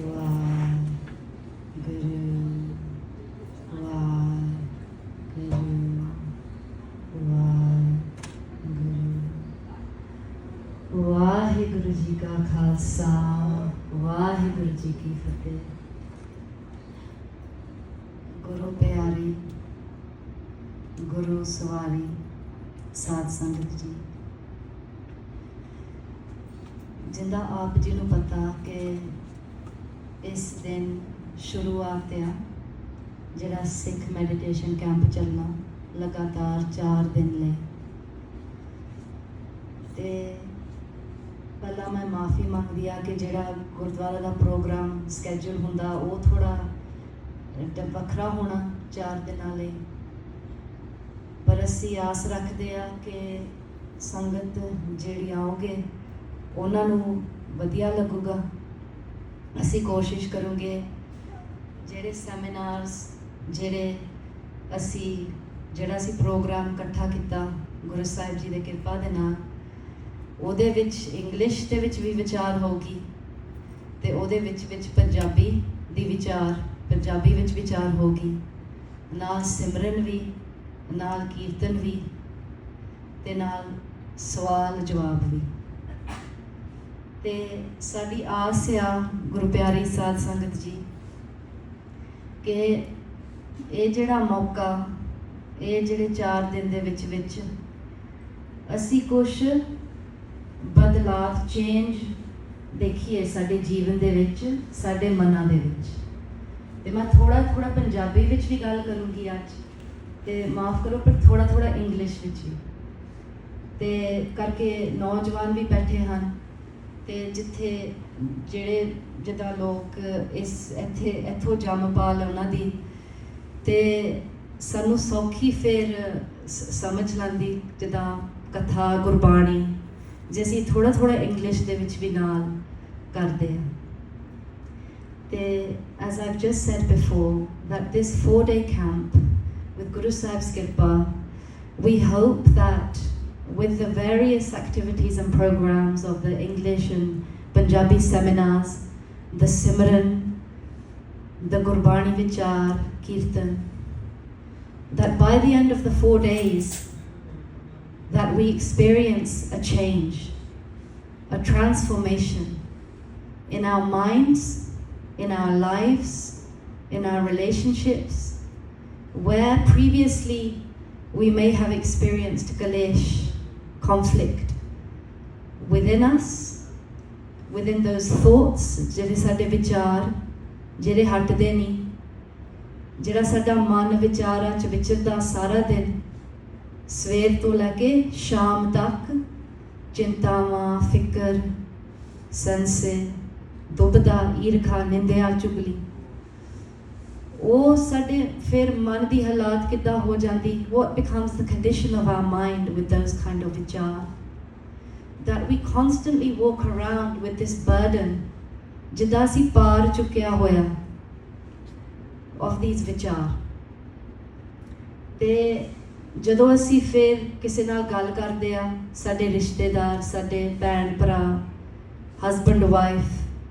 ਵਾਹਿਗੁਰੂ ਵਾਹਿਗੁਰੂ ਵਾਹਿਗੁਰੂ। ਵਾਹਿਗੁਰੂ ਜੀ ਕਾ ਖਾਲਸਾ ਵਾਹਿਗੁਰੂ ਜੀ ਕੀ ਫਤਿਹ। ਗੁਰੂ ਪਿਆਰੀ, ਗੁਰੂ ਸਵਾਰੀ ਸਾਧ ਸੰਗਤ ਜੀ, ਜਿੰਦਾ ਆਪ ਜੀ ਨੂੰ ਪਤਾ ਕਿ ਇਸ ਦਿਨ ਸ਼ੁਰੂਆਤ ਆ ਜਿਹੜਾ ਸਿੱਖ ਮੈਡੀਟੇਸ਼ਨ ਕੈਂਪ ਚੱਲਣਾ ਲਗਾਤਾਰ 4 ਦਿਨ ਲਈ। ਤੇ ਪਹਿਲਾਂ ਮੈਂ ਮਾਫੀ ਮੰਗਦੀ ਆ ਕਿ ਜਿਹੜਾ ਗੁਰਦੁਆਰਾ ਦਾ ਪ੍ਰੋਗਰਾਮ ਸਕੈਜੂਲ ਹੁੰਦਾ ਉਹ ਥੋੜਾ ਵੱਖਰਾ ਹੋਣਾ 4 ਦਿਨਾਂ ਲਈ, ਪਰ ਅਸੀਂ ਆਸ ਰੱਖਦੇ ਆ ਕਿ ਸੰਗਤ ਜਿਹੜੀ ਆਓਗੇ ਉਹਨਾਂ ਨੂੰ ਵਧੀਆ ਲੱਗੂਗਾ। ਅਸੀਂ ਕੋਸ਼ਿਸ਼ ਕਰਾਂਗੇ ਜਿਹੜੇ ਸੈਮੀਨਾਰਸ ਜਿਹੜਾ ਅਸੀਂ ਪ੍ਰੋਗਰਾਮ ਇਕੱਠਾ ਕੀਤਾ ਗੁਰੂ ਸਾਹਿਬ ਜੀ ਦੀ ਕਿਰਪਾ ਦੇ ਨਾਲ, ਉਹਦੇ ਵਿੱਚ ਇੰਗਲਿਸ਼ ਦੇ ਵਿੱਚ ਵੀ ਵਿਚਾਰ ਹੋਊਗੀ ਤੇ ਉਹਦੇ ਵਿੱਚ ਪੰਜਾਬੀ ਵਿੱਚ ਵਿਚਾਰ ਹੋਊਗੀ, ਨਾਲ ਸਿਮਰਨ ਵੀ, ਨਾਲ ਕੀਰਤਨ ਵੀ ਤੇ ਨਾਲ ਸਵਾਲ ਜਵਾਬ ਵੀ। ਤੇ ਸਾਡੀ ਆਸ ਆ ਗੁਰੂ ਪਿਆਰੀ ਸਾਧ ਸੰਗਤ ਜੀ ਕਿ ਇਹ ਜਿਹੜਾ ਮੌਕਾ, ਇਹ ਜਿਹੜੇ 4 ਦਿਨ ਦੇ ਵਿੱਚ ਅਸੀਂ ਕੁਛ ਬਦਲਾਅ ਚੇਂਜ ਦੇਖੀਏ ਸਾਡੇ ਜੀਵਨ ਦੇ ਵਿੱਚ, ਸਾਡੇ ਮਨਾਂ ਦੇ ਵਿੱਚ। ਤੇ ਮੈਂ ਥੋੜਾ ਪੰਜਾਬੀ ਵਿੱਚ ਵੀ ਗੱਲ ਕਰੂੰਗੀ ਅੱਜ, ਤੇ ਮਾਫ ਕਰੋ ਪਰ ਥੋੜਾ ਇੰਗਲਿਸ਼ ਵਿੱਚ ਵੀ, ਤੇ ਕਰਕੇ ਨੌਜਵਾਨ ਵੀ ਬੈਠੇ ਹਨ ਤੇ ਜਿੱਦਾਂ ਲੋਕ ਇੱਥੋਂ ਜੰਮ ਪਾ ਲ ਉਹਨਾਂ ਦੀ, ਤੇ ਸਾਨੂੰ ਸੌਖੀ ਫਿਰ ਸਮਝ ਲੈਂਦੀ ਜਿੱਦਾਂ ਕਥਾ ਗੁਰਬਾਣੀ, ਜੇ ਅਸੀਂ ਥੋੜਾ ਇੰਗਲਿਸ਼ ਦੇ ਵਿੱਚ ਵੀ ਨਾਲ ਕਰਦੇ ਹਾਂ। ਤੇ as I've just said before, that this 4-day camp with Guru Sahib's Kirpa, we hope that with the various activities and programs of the English and Punjabi seminars, the Simran, the Gurbani Vichar, Kirtan, that by the end of the 4 days, that we experience a change, a transformation in our minds, in our lives, in our relationships, where previously we may have experienced kalesh, conflict within us, within those thoughts, ਜਿਹੜੇ ਸਾਡੇ ਵਿਚਾਰ ਜਿਹੜੇ ਹਟਦੇ ਨਹੀਂ, ਜਿਹੜਾ ਸਾਡਾ ਮਨ ਵਿਚਾਰਾਂ 'ਚ ਵਿਚਰਦਾ ਸਾਰਾ ਦਿਨ ਸਵੇਰ ਤੋਂ ਲੈ ਕੇ ਸ਼ਾਮ ਤੱਕ, ਚਿੰਤਾਵਾਂ, ਫਿਕਰ, ਸੰਸੇ, ਦੁਬਦਾ, ਈਰਖਾ, ਨਿੰਦਿਆ, ਚੁਗਲੀ, ਉਹ ਸਾਡੇ ਫਿਰ ਮਨ ਦੀ ਹਾਲਾਤ ਕਿੱਦਾਂ ਹੋ ਜਾਂਦੀ, what becomes the condition of our mind with those kind of vichar, that we constantly walk around with this burden ਜਿੱਦਾਂ ਅਸੀਂ ਪਾਰ ਚੁੱਕਿਆ ਹੋਇਆ of these vichar। ਤੇ ਜਦੋਂ ਅਸੀਂ ਫਿਰ ਕਿਸੇ ਨਾਲ ਗੱਲ ਕਰਦੇ ਆ, ਸਾਡੇ ਰਿਸ਼ਤੇਦਾਰ, ਸਾਡੇ ਭੈਣ ਭਰਾ, ਹਸਬੈਂਡ ਵਾਈਫ,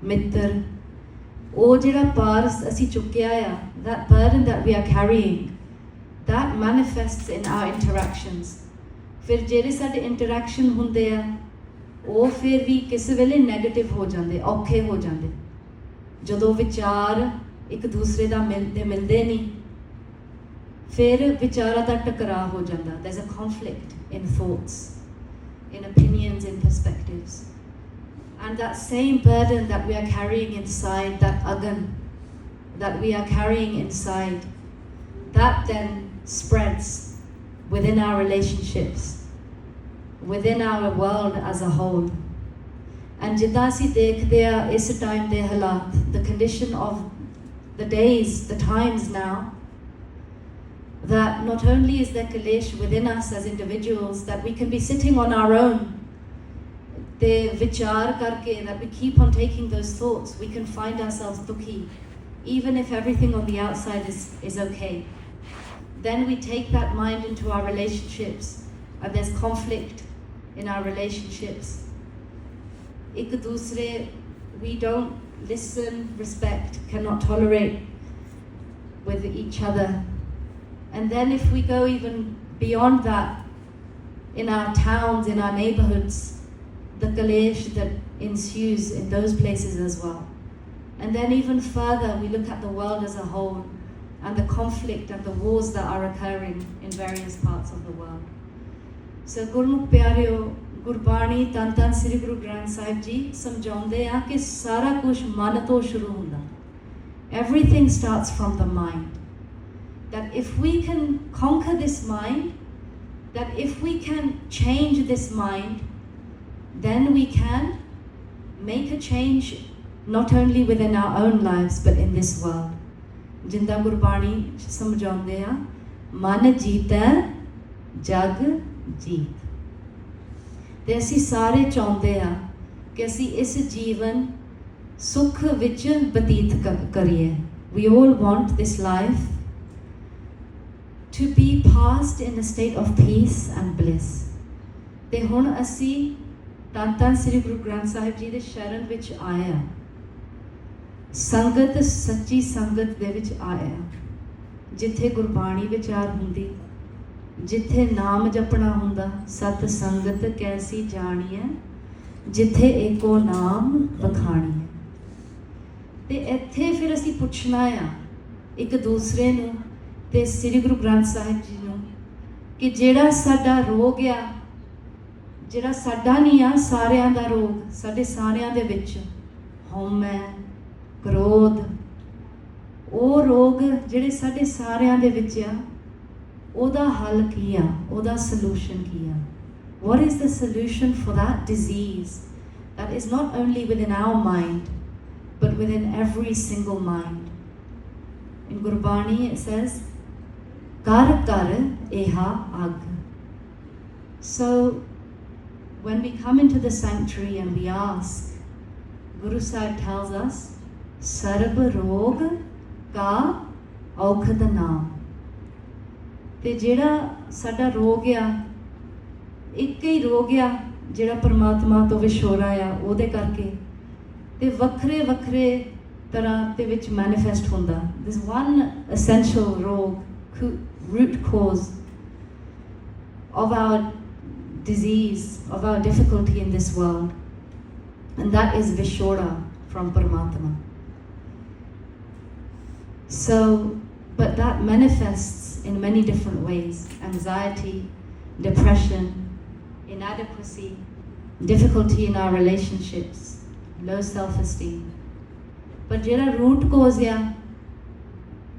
ਮਿੱਤਰ, ਉਹ ਜਿਹੜਾ ਪਾਰ ਅਸੀਂ ਚੁੱਕਿਆ ਆ, that burden that we are carrying, that manifests in our interactions। ਫਿਰ ਜਿਹੜੇ ਸਾਡੇ ਇੰਟਰੈਕਸ਼ਨ ਹੁੰਦੇ ਆ ਉਹ ਫਿਰ ਵੀ ਕਿਸੇ ਵੇਲੇ ਨੈਗੇਟਿਵ ਹੋ ਜਾਂਦੇ, ਔਖੇ ਹੋ ਜਾਂਦੇ, ਜਦੋਂ ਵਿਚਾਰ ਇੱਕ ਦੂਸਰੇ ਦਾ ਮਿਲਦੇ ਨਹੀਂ, ਫਿਰ ਵਿਚਾਰਾਂ ਦਾ ਟਕਰਾਅ ਹੋ ਜਾਂਦਾ। there's a conflict in thoughts, in opinions, in perspectives, and that same burden that we are carrying inside, that agan that we are carrying inside, that then spreads within our relationships, within our world as a whole। and ਜਿੱਦਾਂ ਅਸੀਂ ਦੇਖਦੇ ਆ ਇਸ time ਦੇ ਹਾਲਾਤ, the condition of the days, the times now, that not only is there kalesh within us as individuals, that we can be sitting on our own, te vichar karke, that we keep on taking those thoughts, we can find ourselves dukhi, even if everything on the outside is okay. Then we take that mind into our relationships, and there's conflict in our relationships. We don't listen, respect, cannot tolerate with each other. And then if we go even beyond that, in our towns, in our neighborhoods, the kalesh that ensues in those places as well. And then even further, we look at the world as a whole and the conflict and the wars that are occurring in various parts of the world. So Gurmukh Pyareo, Gurbani, Tan Tan Sri Guru Granth Sahib Ji ਸਮਝਾਉਂਦੇ ਆ ਕਿ ਸਾਰਾ ਕੁਝ ਮਨ ਤੋਂ ਸ਼ੁਰੂ ਹੁੰਦਾ. Everything starts from the mind. That if we can conquer this mind, that if we can change this mind, then we can make a change not only within our own lives but in this world. ਜਿੰਦਾ ਗੁਰਬਾਣੀ ਸਮਝਾਉਂਦੇ ਆ, ਮਨ ਜੀਤੈ ਜਗ ਜੀਤ. ਤੇ ਅਸੀਂ ਸਾਰੇ ਚਾਹੁੰਦੇ ਆ ਕਿ ਅਸੀਂ ਇਸ ਜੀਵਨ ਸੁੱਖ ਵਿੱਚ ਬਤੀਤ ਕਰੀਏ. We all want this life to be passed in a state of peace and bliss. ਤੇ ਹੁਣ ਅਸੀਂ ਧੰਨ ਧੰਨ ਸ੍ਰੀ ਗੁਰੂ ਗ੍ਰੰਥ ਸਾਹਿਬ ਜੀ ਦੇ ਸ਼ਰਨ ਵਿੱਚ ਆਏ ਆ. ਸੰਗਤ, ਸੱਚੀ ਸੰਗਤ ਦੇ ਵਿੱਚ ਆਏ ਆ, ਜਿੱਥੇ ਗੁਰਬਾਣੀ ਵਿਚਾਰ ਹੁੰਦੀ, ਜਿੱਥੇ ਨਾਮ ਜਪਣਾ ਹੁੰਦਾ. ਸਤ ਸੰਗਤ ਕੈਸੀ ਜਾਣੀਐ, ਜਿੱਥੇ ਏਕੋ ਨਾਮ ਵਖਾਣੀਐ. ਤੇ ਇੱਥੇ ਫਿਰ ਅਸੀਂ ਪੁੱਛਣਾ ਆ ਇੱਕ ਦੂਸਰੇ ਨੂੰ ਤੇ ਸ੍ਰੀ ਗੁਰੂ ਗ੍ਰੰਥ ਸਾਹਿਬ ਜੀ ਨੂੰ ਕਿ ਜਿਹੜਾ ਸਾਡਾ ਰੋਗ ਆ, ਜਿਹੜਾ ਸਾਡਾ ਨਹੀਂ ਆ, ਸਾਰਿਆਂ ਦਾ ਰੋਗ, ਸਾਡੇ ਸਾਰਿਆਂ ਦੇ ਵਿੱਚ ਹਉਮੈ, ਕ੍ਰੋਧ, ਉਹ ਰੋਗ ਜਿਹੜੇ ਸਾਡੇ ਸਾਰਿਆਂ ਦੇ ਵਿੱਚ ਆ, ਉਹਦਾ ਹੱਲ ਕੀ ਆ, ਉਹਦਾ ਸੋਲੂਸ਼ਨ ਕੀ ਆ. What is the solution for that disease that is not only within our mind but within every single mind? In Gurbani it says, Kar kar eha ag. So when we come into the sanctuary and we ask, Guru Sahib tells us, Sarab rog ka aukhad naam. ਤੇ ਜਿਹੜਾ ਸਾਡਾ ਰੋਗ ਆ, ਇੱਕ ਹੀ ਰੋਗ ਆ ਜਿਹੜਾ ਪਰਮਾਤਮਾ ਤੋਂ ਵਿਛੋਰਾ ਆ, ਉਹਦੇ ਕਰਕੇ ਤੇ ਵੱਖਰੇ ਵੱਖਰੇ ਤਰ੍ਹਾਂ ਦੇ ਵਿੱਚ ਮੈਨੀਫੈਸਟ ਹੁੰਦਾ. There's one essential root cause of our disease, of our difficulty in this world, and that is vishora from Paramatma. So, but that manifests in many different ways: anxiety, depression, inadequacy, difficulty in our relationships, low self-esteem. But jehda root cause ya,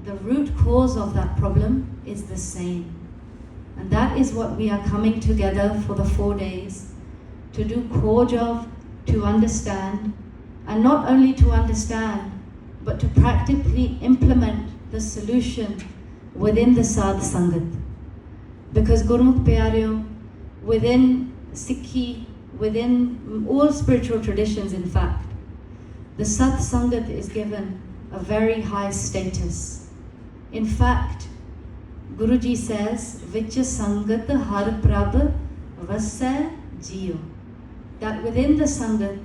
the root cause of that problem is the same. And that is what we are coming together for the 4 days to do Khoj of, to understand, and not only to understand, but to practically implement the solution within the Sadh Sangat. Because Gurmukh Pyareo, within Sikhi, within all spiritual traditions in fact, the Sadh Sangat is given a very high status. In fact, Guruji says, Vich Sangat Har Prabh Vasai Jiyo. That within the Sangat,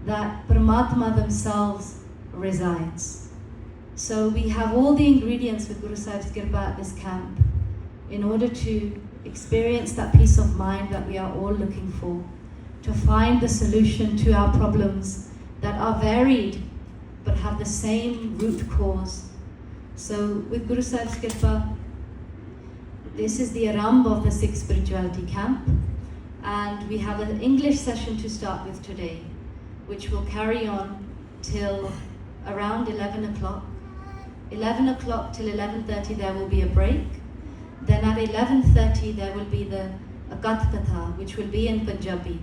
that Paramatma themselves resides. So we have all the ingredients with Guru Sahib's Kirpa at this camp in order to experience that peace of mind that we are all looking for, to find the solution to our problems that are varied but have the same root cause. So with Guru Sahib's Kirpa, this is the Aramb of the 6th Spirituality Camp, and we have an English session to start with today, which will carry on till around 11 o'clock. 11 o'clock till 11:30 there will be a break. Then at 11:30 there will be the Akat Katha, which will be in Punjabi,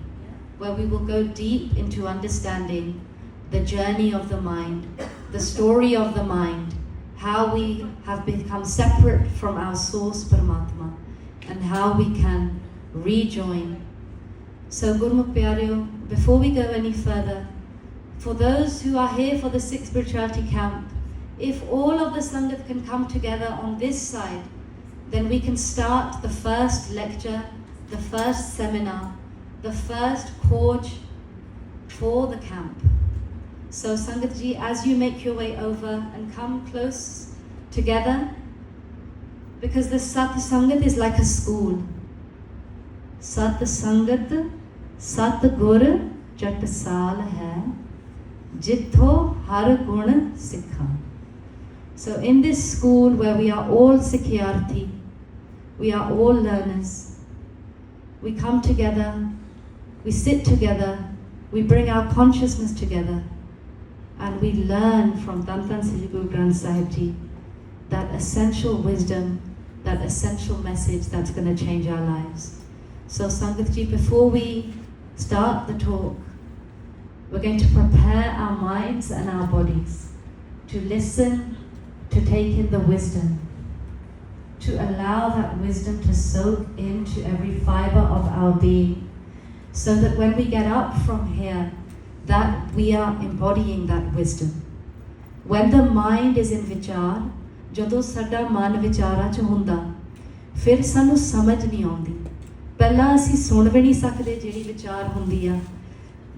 where we will go deep into understanding the journey of the mind, the story of the mind, how we have become separate from our source Paramatma, and how we can rejoin. So Gurmukh Pyareo, before we go any further, for those who are here for the 6th Spirituality Camp, if all of the Sangat can come together on this side, then we can start the first lecture, the first seminar, the first Khoj for the camp. So Sangat Ji, as you make your way over and come close together, because the Sat Sangat is like a school. Sat Sangat, Sat Gur Chatsal hai, Jitho Har Gun Sikha. So in this school where we are all Sikhyarthi, we are all learners, we come together, we sit together, we bring our consciousness together, and we learn from Dhan Dhan Sri Guru Granth Sahib Ji that essential wisdom, that essential message that's going to change our lives. So Sangat Ji, before we start the talk, we're going to prepare our minds and our bodies to listen, to take in the wisdom, to allow that wisdom to soak into every fiber of our being, so that when we get up from here, that we are embodying that wisdom. When the mind is in vichar, ਜਦੋਂ ਸਾਡਾ ਮਨ ਵਿਚਾਰਾਂ 'ਚ ਹੁੰਦਾ, ਫਿਰ ਸਾਨੂੰ ਸਮਝ ਨਹੀਂ ਆਉਂਦੀ। ਪਹਿਲਾਂ ਅਸੀਂ ਸੁਣ ਵੀ ਨਹੀਂ ਸਕਦੇ ਜਿਹੜੀ ਵਿਚਾਰ ਹੁੰਦੀ ਆ,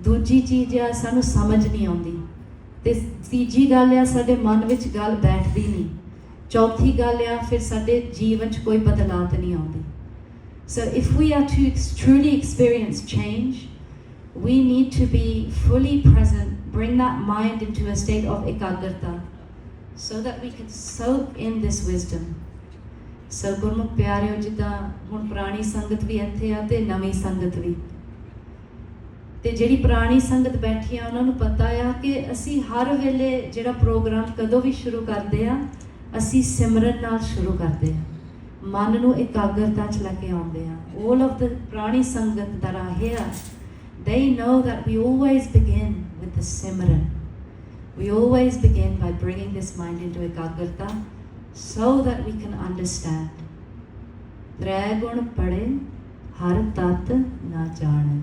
ਦੂਜੀ ਚੀਜ਼ ਆ ਸਾਨੂੰ ਸਮਝ ਨਹੀਂ ਆਉਂਦੀ, ਤੇ ਤੀਜੀ ਗੱਲ ਆ ਸਾਡੇ ਮਨ ਵਿੱਚ ਗੱਲ ਬੈਠਦੀ ਨਹੀਂ, ਚੌਥੀ ਗੱਲ ਆ ਫਿਰ ਸਾਡੇ ਜੀਵਨ 'ਚ ਕੋਈ ਬਦਲਾਅ ਨਹੀਂ ਆਉਂਦੀ। So if we are to truly experience change, we need to be fully present, bring that mind into a state of ekagrata, so that we can soak in this wisdom. So Gurmukh ਪਿਆਰਿਓ, ਜਿੱਦਾਂ ਹੁਣ ਪੁਰਾਣੀ ਸੰਗਤ ਵੀ ਇੱਥੇ ਆ ਤੇ ਨਵੀਂ ਸੰਗਤ ਵੀ, ਤੇ ਜਿਹੜੀ ਪੁਰਾਣੀ ਸੰਗਤ ਬੈਠੀ ਆ ਉਹਨਾਂ ਨੂੰ ਪਤਾ ਆ ਕਿ ਅਸੀਂ ਹਰ ਵੇਲੇ ਜਿਹੜਾ ਪ੍ਰੋਗਰਾਮ ਕਦੋਂ ਵੀ ਸ਼ੁਰੂ ਕਰਦੇ ਆ, ਅਸੀਂ ਸਿਮਰਨ ਨਾਲ ਸ਼ੁਰੂ ਕਰਦੇ ਆ, ਮਨ ਨੂੰ ਇਕਾਗਰਤਾ 'ਚ ਲੈ ਕੇ ਆਉਂਦੇ ਆ। All of the ਪੁਰਾਣੀ ਸੰਗਤ that are here, they know that we always begin with the simran. We always begin by bringing this mind into ekagrata so that we can understand. Trai gun pade har tat na jane.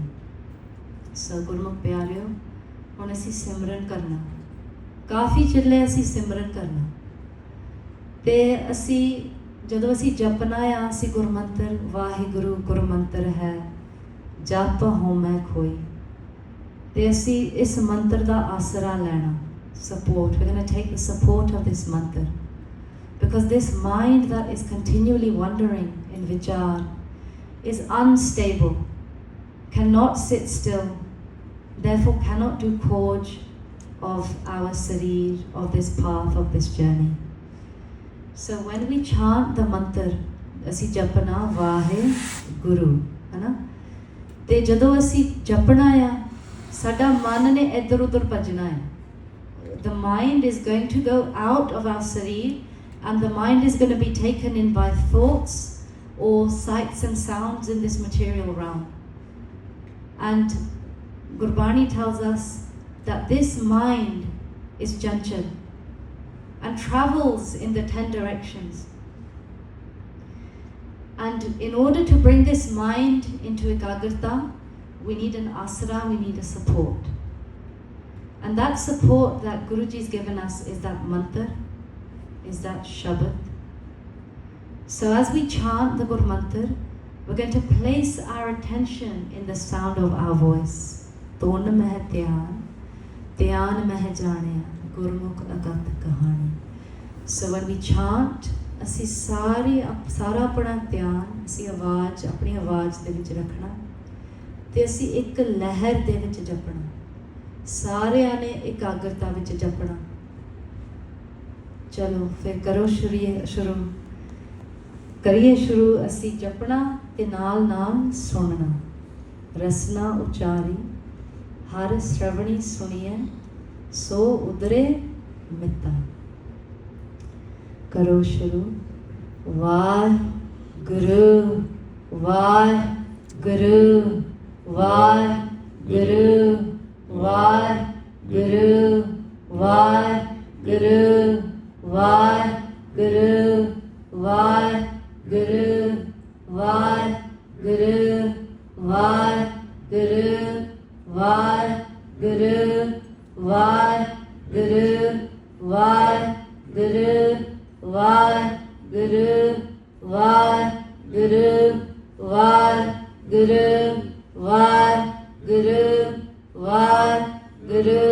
So Gurmukh ਪਿਆਰਿਓ, ਹੁਣ ਅਸੀਂ ਸਿਮਰਨ ਕਰਨਾ, ਕਾਫੀ ਚੱਲੇ ਅਸੀਂ ਸਿਮਰਨ ਕਰਨਾ, ਤੇ ਅਸੀਂ ਜਦੋਂ ਅਸੀਂ ਜਪਨਾ ਆ, ਅਸੀਂ ਗੁਰਮੰਤਰ ਵਾਹਿਗੁਰੂ ਗੁਰਮੰਤਰ ਹੈ ਜਪ ਹੋ ਮੈਂ ਖੋਈ, ਤੇ ਅਸੀਂ ਇਸ ਮੰਤਰ ਦਾ ਆਸਰਾ ਲੈਣਾ, support. We're going to take the support of this mantra, because this mind that is continually wandering in vichar is unstable, cannot sit still, therefore cannot do course of our sarir, of this path, of this journey. So when we chant the mantra, ਅਸੀਂ ਜਪਨਾ ਵਾਹਿਗੁਰੂ, ਹੈ ਨਾ, ਤੇ ਜਦੋਂ ਅਸੀਂ ਜਪਣਾ ਆ, ਸਾਡਾ ਮਨ ਨੇ ਇੱਧਰ ਉੱਧਰ ਭੱਜਣਾ ਹੈ। The mind is going to go out of our sarir, and the mind is going to be taken in by thoughts or sights and sounds in this material realm. And Gurbani tells us that this mind is chanchal and travels in the 10 directions. And in order to bring this mind into ekagrata, we need an asra, we need a support. And that support that Guruji's given us is that mantra, is that shabad. So as we chant the Guru mantra, we're going to place our attention in the sound of our voice. Ton meh dhyan, dhyan meh jane, Gurmukh agat kahani. So when we chant, ਅਸੀਂ ਸਾਰਾ ਆਪਣਾ ਧਿਆਨ ਅਸੀਂ ਆਪਣੀ ਆਵਾਜ਼ ਦੇ ਵਿੱਚ ਰੱਖਣਾ, ਤੇ ਅਸੀਂ ਇੱਕ ਲਹਿਰ ਦੇ ਵਿੱਚ ਜਪਣਾ, ਸਾਰਿਆਂ ਨੇ ਇਕਾਗਰਤਾ ਵਿੱਚ ਜਪਣਾ। ਚਲੋ ਫਿਰ ਕਰੋ ਸ਼ੁਰੂ ਕਰੀਏ ਸ਼ੁਰੂ। ਅਸੀਂ ਜਪਣਾ ਤੇ ਨਾਲ ਨਾਲ ਸੁਣਨਾ, ਰਸਨਾ ਉਚਾਰੀ ਹਰ ਸ਼ਰਵਣੀ ਸੁਣੀਏ ਸੋ ਉਦਰੇ ਮਿੱਤਾ। ਕਰੋ ਸ਼ੁਰੂ। Waheguru Waheguru Waheguru Waheguru Waheguru Waheguru Waheguru Waheguru Waheguru Waheguru Waheguru Waheguru Waheguru Waheguru Waheguru Waheguru Waheguru Waheguru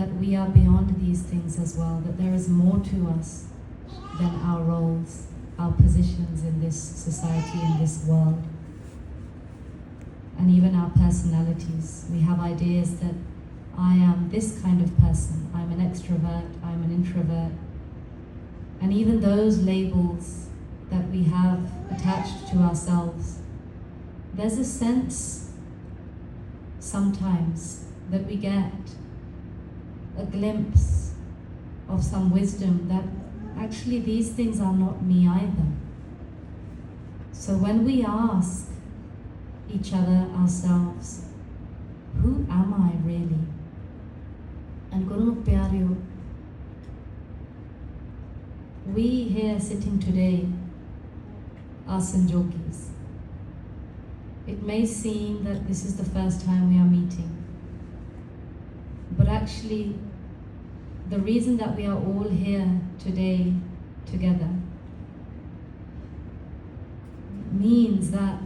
that we are beyond these things as well, that there is more to us than our roles, our positions in this society, in this world, and even our personalities. We have ideas that I am this kind of person, I'm an extrovert, I'm an introvert, and even those labels that we have attached to ourselves, there's a sense sometimes that we get a glimpse of some wisdom that actually these things are not me either. So when we ask each other, ourselves, who am I really? And Guru Pyareo, we here sitting today are Sanjogis. It may seem that this is the first time we are meeting, but actually the reason that we are all here today together means that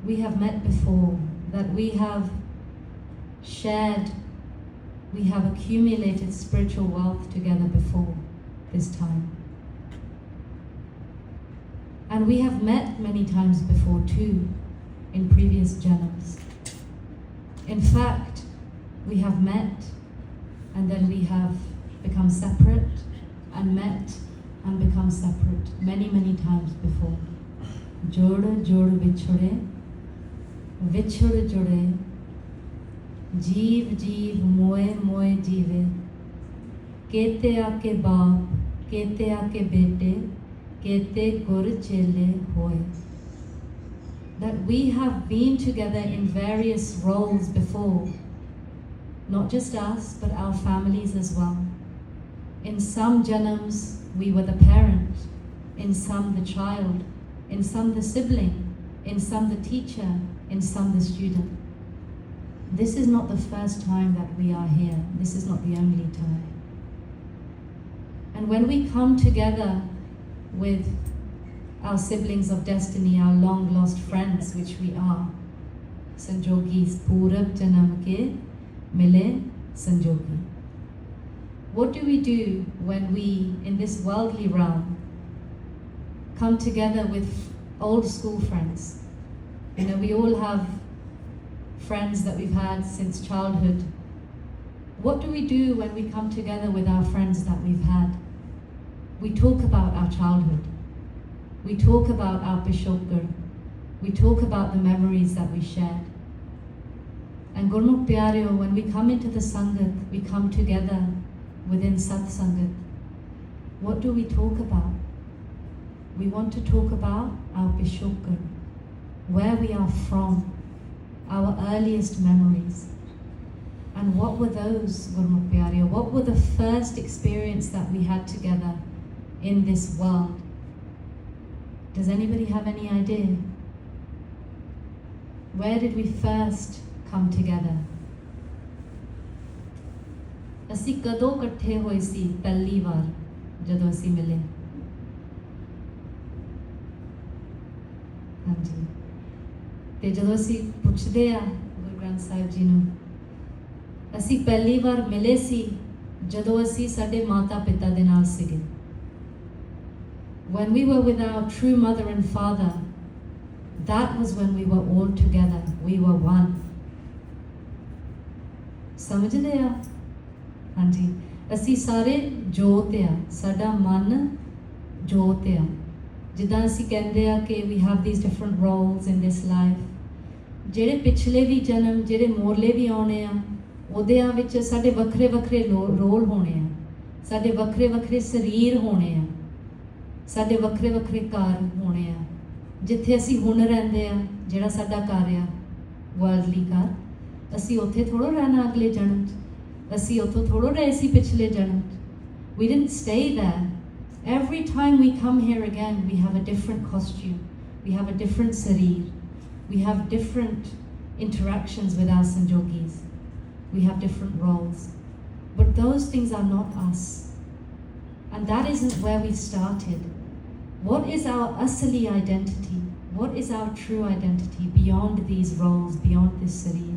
we have met before, that we have shared, we have accumulated spiritual wealth together before this time. And we have met many times before too, in previous janams. In fact, we have met and then we have become separate and met and become separate many, many times before. Jod jod vichhode, vichhod jode, jeev jeev moe moe jeeve, kete aake baap, kete aake bete, kete gur chele hoy. That we have been together in various roles before, not just us, but our families as well. In some janams, we were the parent, in some the child, in some the sibling, in some the teacher, in some the student. This is not the first time that we are here. This is not the only time. And when we come together with our siblings of destiny, our long lost friends, which we are, Sanjogis, Purab Janam ke Mile Sanjogi. What do we do when we, in this worldly realm, come together with old school friends? You know, we all have friends that we've had since childhood. What do we do when we come together with our friends that we've had? We talk about our childhood. We talk about our Pishokgar. We talk about the memories that we shared. And Gurmukh Pyareo, when we come into the Sangat, we come together within Sat Sangat. What do we talk about? We want to talk about our Pishokgar, where we are from, our earliest memories. And what were those, Gurmukh Pyareo? What were the first experience that we had together in this world? Does anybody have any idea? Where did we first come together? ਅਸੀਂ ਕਦੋਂ ਇਕੱਠੇ ਹੋਏ ਸੀ ਪਹਿਲੀ ਵਾਰ ਜਦੋਂ ਅਸੀਂ ਮਿਲੇ? ਹਾਂਜੀ, ਤੇ ਜਦੋਂ ਅਸੀਂ ਪੁੱਛਦੇ ਆ ਗੁਰੂ ਗ੍ਰੰਥ ਸਾਹਿਬ ਜੀ ਨੂੰ, ਅਸੀਂ ਪਹਿਲੀ ਵਾਰ ਮਿਲੇ ਸੀ ਜਦੋਂ ਅਸੀਂ ਸਾਡੇ ਮਾਤਾ ਪਿਤਾ ਦੇ ਨਾਲ ਸੀਗੇ. When we were with our true mother and father, that was when we were all together. We were one. ਸਮਝਦੇ ਆ? ਹਾਂਜੀ, ਅਸੀਂ ਸਾਰੇ ਜੋਤ ਆ, ਸਾਡਾ ਮਨ ਜੋਤ ਆ. ਜਿੱਦਾਂ ਅਸੀਂ ਕਹਿੰਦੇ ਆ ਕਿ we have these different roles in this life. ਜਿਹੜੇ ਪਿਛਲੇ ਵੀ ਜਨਮ, ਜਿਹੜੇ ਮੋਰਲੇ ਵੀ ਆਉਣੇ ਆ, ਉਹਦਿਆਂ ਵਿੱਚ ਸਾਡੇ ਵੱਖਰੇ ਵੱਖਰੇ ਰੋਲ ਹੋਣੇ ਆ, ਸਾਡੇ ਵੱਖਰੇ ਵੱਖਰੇ ਸਰੀਰ ਹੋਣੇ ਆ, ਸਾਡੇ ਵੱਖਰੇ ਵੱਖਰੇ ਘਰ ਹੋਣੇ ਆ. ਜਿੱਥੇ ਅਸੀਂ ਹੁਣ ਰਹਿੰਦੇ ਆ, ਜਿਹੜਾ ਸਾਡਾ ਘਰ ਆ ਵਰਲਡਲੀ ਘਰ, ਅਸੀਂ ਉੱਥੇ ਥੋੜ੍ਹਾ ਰਹਿਣਾ ਅਗਲੇ ਜਨਮ 'ਚ, ਅਸੀਂ ਉੱਥੋਂ ਥੋੜ੍ਹਾ ਰਹੇ ਸੀ ਪਿਛਲੇ ਜਨਮ 'ਚ. We didn't stay there. Every time we come here again, we have a different costume, we have a different sarir, we have different interactions with our Sanjogis, we have different roles. But those things are not us. And that isn't where we started. What is our asali identity? What is our true identity beyond these roles, beyond this sarir?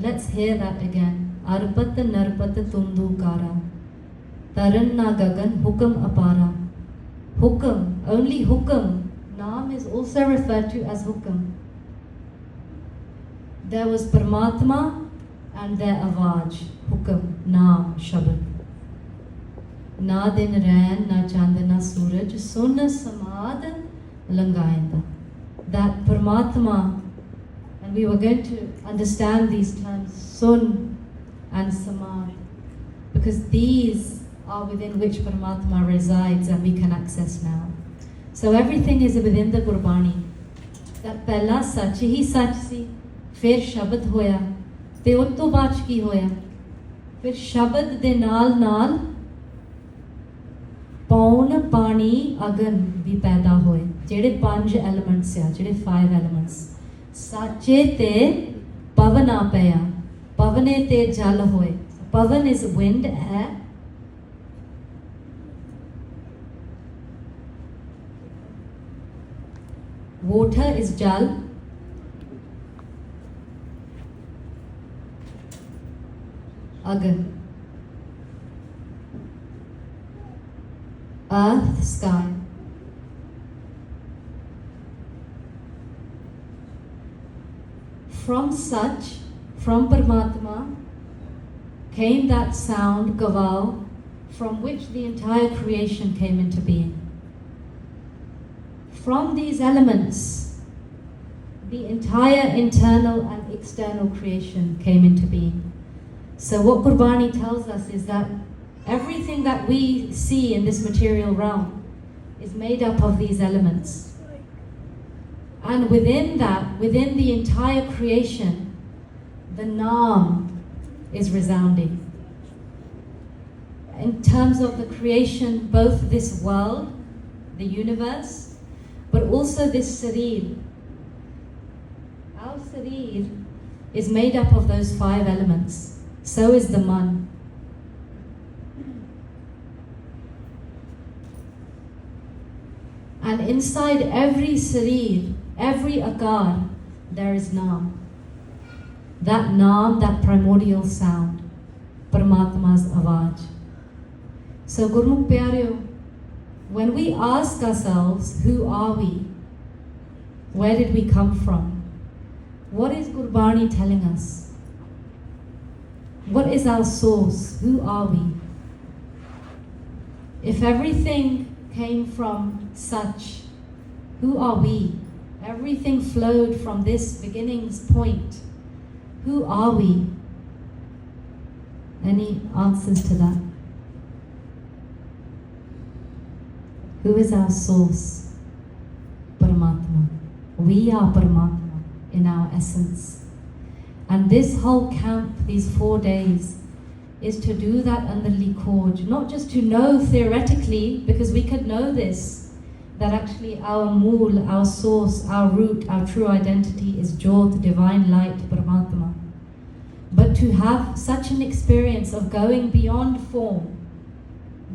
Let's hear that again. Arpat narpat tundu kara. Taran na gagan hukam apara. Hukam, only hukam. Naam is also referred to as hukam. There was Paramatma and their avaj, hukam, naam, shabad. Na din rain, na chand, na suraj, sun samad langayanda. That Paramatma, and we were going to understand these terms, sun and samad, because these are within which Paramatma resides and we can access now. So everything is within the Gurbani. That pehla sach hi sach si, fir shabad hoya, te utto baach ki hoya, fir shabad de naal paun, pani, agan vi paida hoye. Jehde 5 elements ya, jehde 5 elements. Sache te pavana paya, pavane te jal hoye. Pavan is wind, air. Water is jal. Agan. Earth, sky. From such, from Paramatma, came that sound, Gaval, from which the entire creation came into being. From these elements, the entire internal and external creation came into being. So what Gurbani tells us is that everything that we see in this material realm is made up of these elements. And within that, within the entire creation, the Naam is resounding. In terms of the creation, both this world, the universe, but also this Sarir. Our Sarir is made up of those 5 elements. So is the Man. And inside every Sarir, every Akar, there is Naam. That Naam, that primordial sound, Paramatma's Avaj. So Gurmukh Pyareo, when we ask ourselves, who are we? Where did we come from? What is Gurbani telling us? What is our source? Who are we? If everything came from such, who are we? Everything flowed from this beginning's point. Who are we? Any answers to that? Who is our source? Paramatma. We are Paramatma in our essence. And this whole camp, these 4 days, is to do that under Likhoj. Not just to know theoretically, because we could know this, that actually our mool, our source, our root, our true identity is Jyot, divine light, Paramatma. But to have such an experience of going beyond form,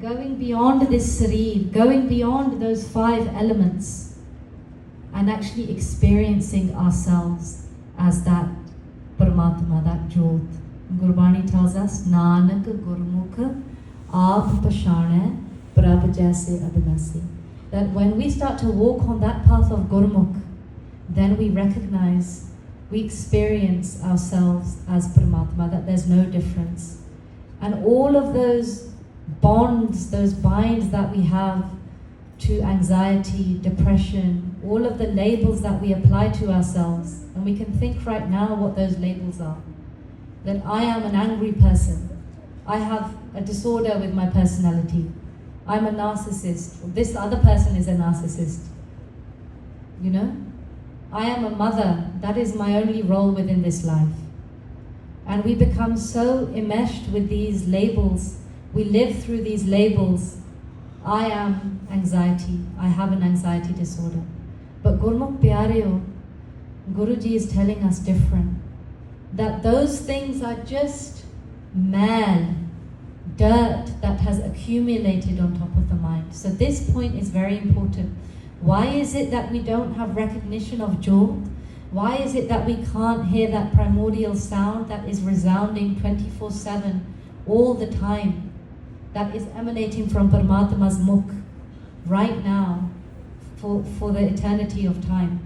going beyond this Sarir, going beyond those 5 elements, and actually experiencing ourselves as that Paramatma, that Jyot. Gurbani tells us, Nanak Gurmukh Aap Pashane Prabh Jaise Abhinasi. That when we start to walk on that path of Gurmukh, then we recognize, we experience ourselves as Paramatma, that there's no difference. And all of those bonds, those binds that we have to anxiety, depression, all of the labels that we apply to ourselves, and we can think right now what those labels are. That I am an angry person. I have a disorder with my personality. I'm a narcissist. This other person is a narcissist. You know? I am a mother. That is my only role within this life. And we become so enmeshed with these labels. We live through these labels. I am anxiety. I have an anxiety disorder. But Gurmukh Pyareo, Guruji is telling us different. That those things are just mal, dirt that has accumulated on top of the mind. So this point is very important. Why is it that we don't have recognition of Jyot? Why is it that we can't hear that primordial sound that is resounding 24/7 all the time, that is emanating from Paramatma's mukh right now for the eternity of time?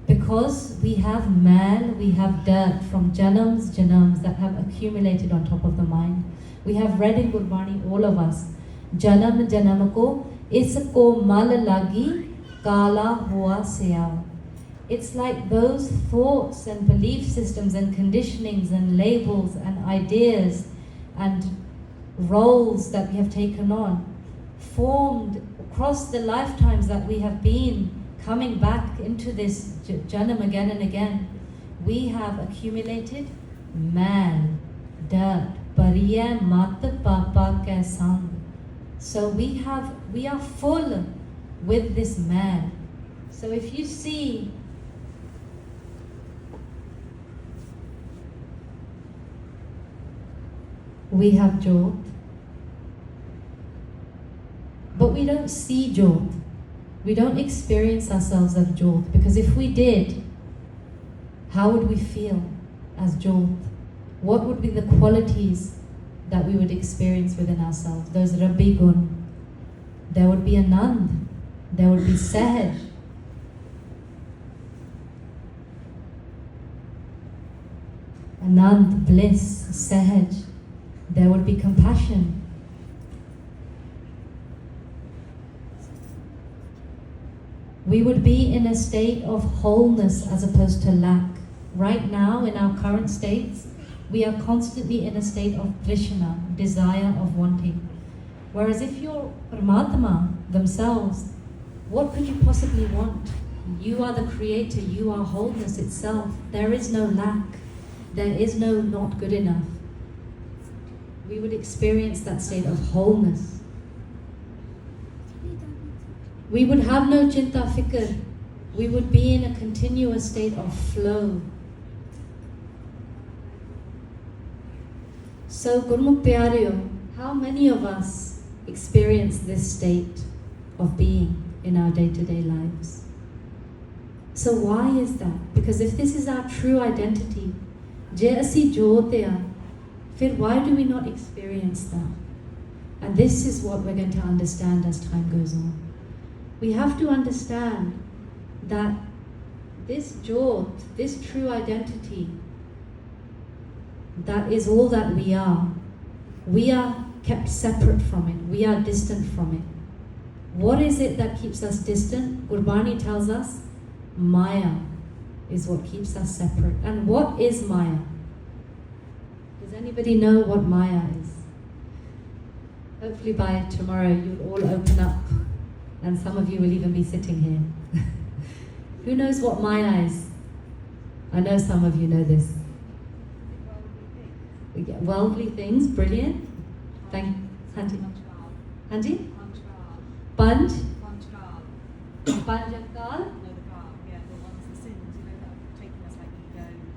Because we have man, we have dirt from janams that have accumulated on top of the mind. We have read in Gurbani, all of us, janam ko isko mal lagi kala hua seyao. It's like those thoughts and belief systems and conditionings and labels and ideas and roles that we have taken on, formed across the lifetimes that we have been coming back into this janam again and again. We have accumulated man, dirt, pariya mat papa ke sang. So we are full with this man. So if you see we have Jyot, but we don't see Jyot. We don't experience ourselves as Jyot, because if we did, how would we feel as Jyot? What would be the qualities that we would experience within ourselves? Those Rabbi Gun. There would be Anand. There would be Sahaj. Anand, bliss, Sahaj. There would be compassion. We would be in a state of wholeness as opposed to lack. Right now, in our current states, we are constantly in a state of trishna, desire of wanting. Whereas if you're Paramatma themselves, what could you possibly want? You are the creator, you are wholeness itself. There is no lack. There is no not good enough. We would experience that state of wholeness. We would have no chinta fikr. We would be in a continuous state of flow. So Gurmukh Pyareo, how many of us experience this state of being in our day-to-day lives? So why is that? Because if this is our true identity, je asi jyot hai, then why do we not experience that? And this is what we're going to understand as time goes on. We have to understand that this jyot, this true identity, that is all that we are kept separate from it. We are distant from it. What is it that keeps us distant? Gurbani tells us, Maya is what keeps us separate. And what is Maya? Does anybody know what Maya is? Hopefully by tomorrow you'll all open up, and some of you will even be sitting here. Who knows what Maya is? I know some of you know this. Worldly things, brilliant. Thank Hanji. Hanji? Panch? Panjakal?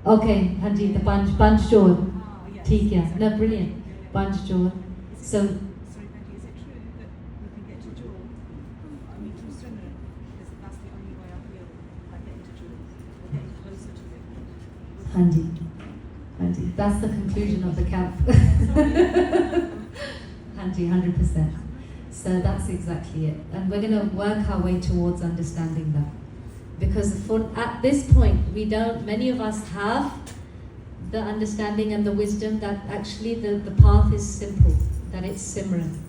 Okay, Hanji, the Panch Jor. Theek hai. No, brilliant. Panch Jor. So, sorry, Patty, is it true that we can get to Jor? I mean, through Simran, because that's the only way I feel like getting to Jor, or getting closer to it. Hanji. Hanji. That's the conclusion of the camp. Hanji, 100%. So that's exactly it. And we're going to work our way towards understanding that. Because at this point, many of us have the understanding and the wisdom that actually the path is simple, that it's Simran.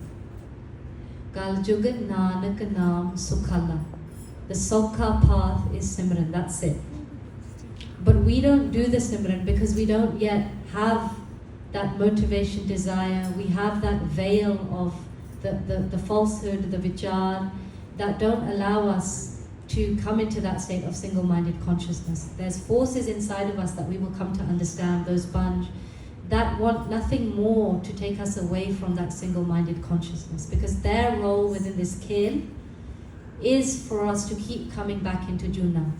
Kal Jugat Nanak Naam Sukhala. The Sokha path is Simran, that's it. But we don't do the Simran because we don't yet have that motivation, desire. We have that veil of the falsehood, the vichar, that don't allow us to come into that state of single-minded consciousness. There's forces inside of us that we will come to understand, those Panch, that want nothing more to take us away from that single-minded consciousness, because their role within this khel is for us to keep coming back into Juna.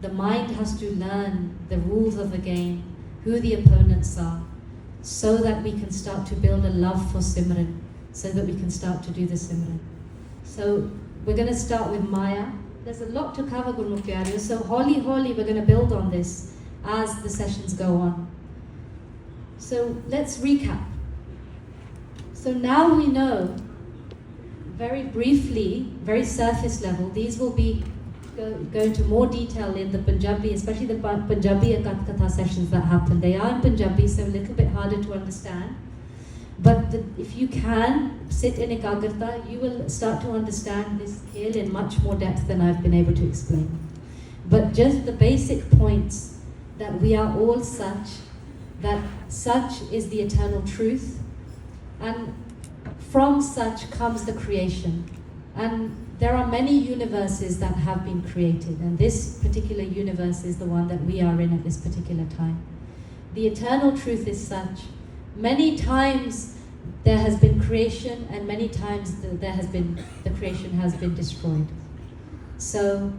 The mind has to learn the rules of the game, who the opponents are, so that we can start to build a love for Simran, so that we can start to do the Simran. So we're going to start with Maya. there's a lot to cover, Gurmukh Pyareo, so holy, we're going to build on this as the sessions go on. So let's recap. So now we know, very briefly, very surface level, these will be go into more detail in the Punjabi, especially the Punjabi Katha sessions that happen. They are in Punjabi, so a little bit harder to understand. But if you can sit in Ekagrata, you will start to understand this scale in much more depth than I've been able to explain. But just the basic points that we are all such, that such is the eternal truth, and from such comes the creation. And there are many universes that have been created, and this particular universe is the one that we are in at this particular time. The eternal truth is such. Many times there has been creation, and many times the creation has been destroyed. So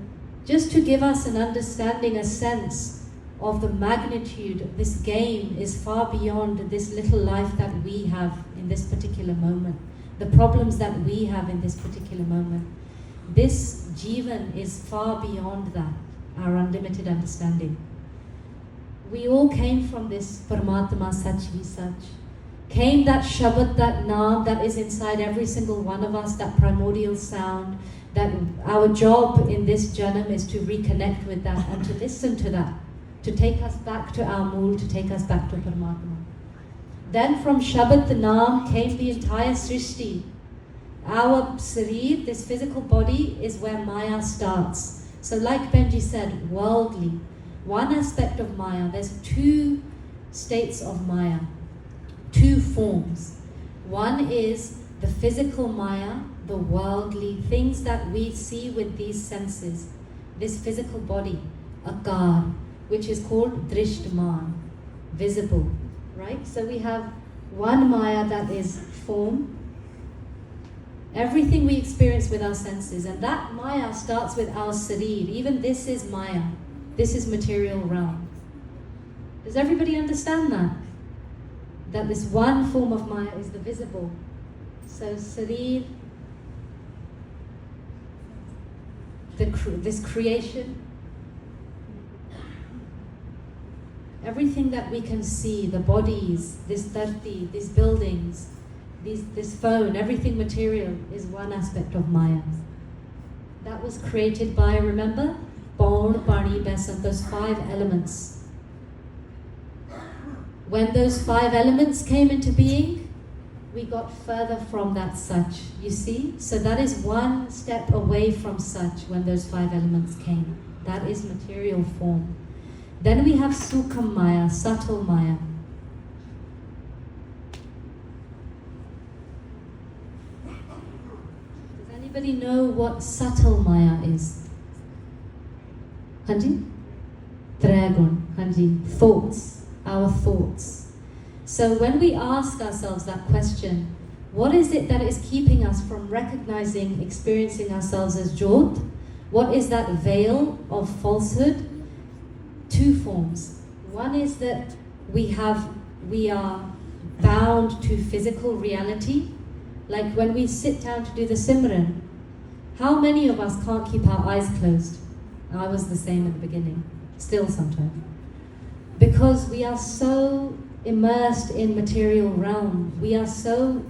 just to give us an understanding, a sense of the magnitude, this game is far beyond this little life that we have in this particular moment, the problems that we have in this particular moment. This Jivan is far beyond that, our unlimited understanding. We all came from this Paramatma Sach Hi Sach. Came that Shabad, that Naam that is inside every single one of us, that primordial sound, that our job in this Janam is to reconnect with that and to listen to that, to take us back to our Mool, to take us back to Paramatma. Then from Shabad, the Naam, came the entire Srishti. Our Sarir, this physical body, is where Maya starts. So like Benji said, worldly. One aspect of Maya, there's two states of Maya, two forms. One is the physical Maya, the worldly, things that we see with these senses, this physical body, Akar, which is called Drishtman, visible, right? So we have one Maya that is form, everything we experience with our senses, and that Maya starts with our Sarir. Even this is Maya. This is material realm. Does everybody understand that? That this one form of Maya is the visible. So Sarir, this creation, everything that we can see, the bodies, this dharti, these buildings, this phone, everything material is one aspect of Maya. That was created by, remember? Paun, Pani, Besant, those five elements. When those five elements came into being, we got further from that such, you see? So that is one step away from such when those five elements came. That is material form. Then we have Sukham Maya, subtle Maya. Does anybody know what subtle Maya is? Hanji? Dragon, Hanji. Thoughts, our thoughts. So when we ask ourselves that question, what is it that is keeping us from recognizing, experiencing ourselves as Jyot? What is that veil of falsehood? Two forms. One is that we are bound to physical reality. Like when we sit down to do the Simran, how many of us can't keep our eyes closed? I was the same at the beginning, still sometimes. Because we are so immersed in material realm. We are so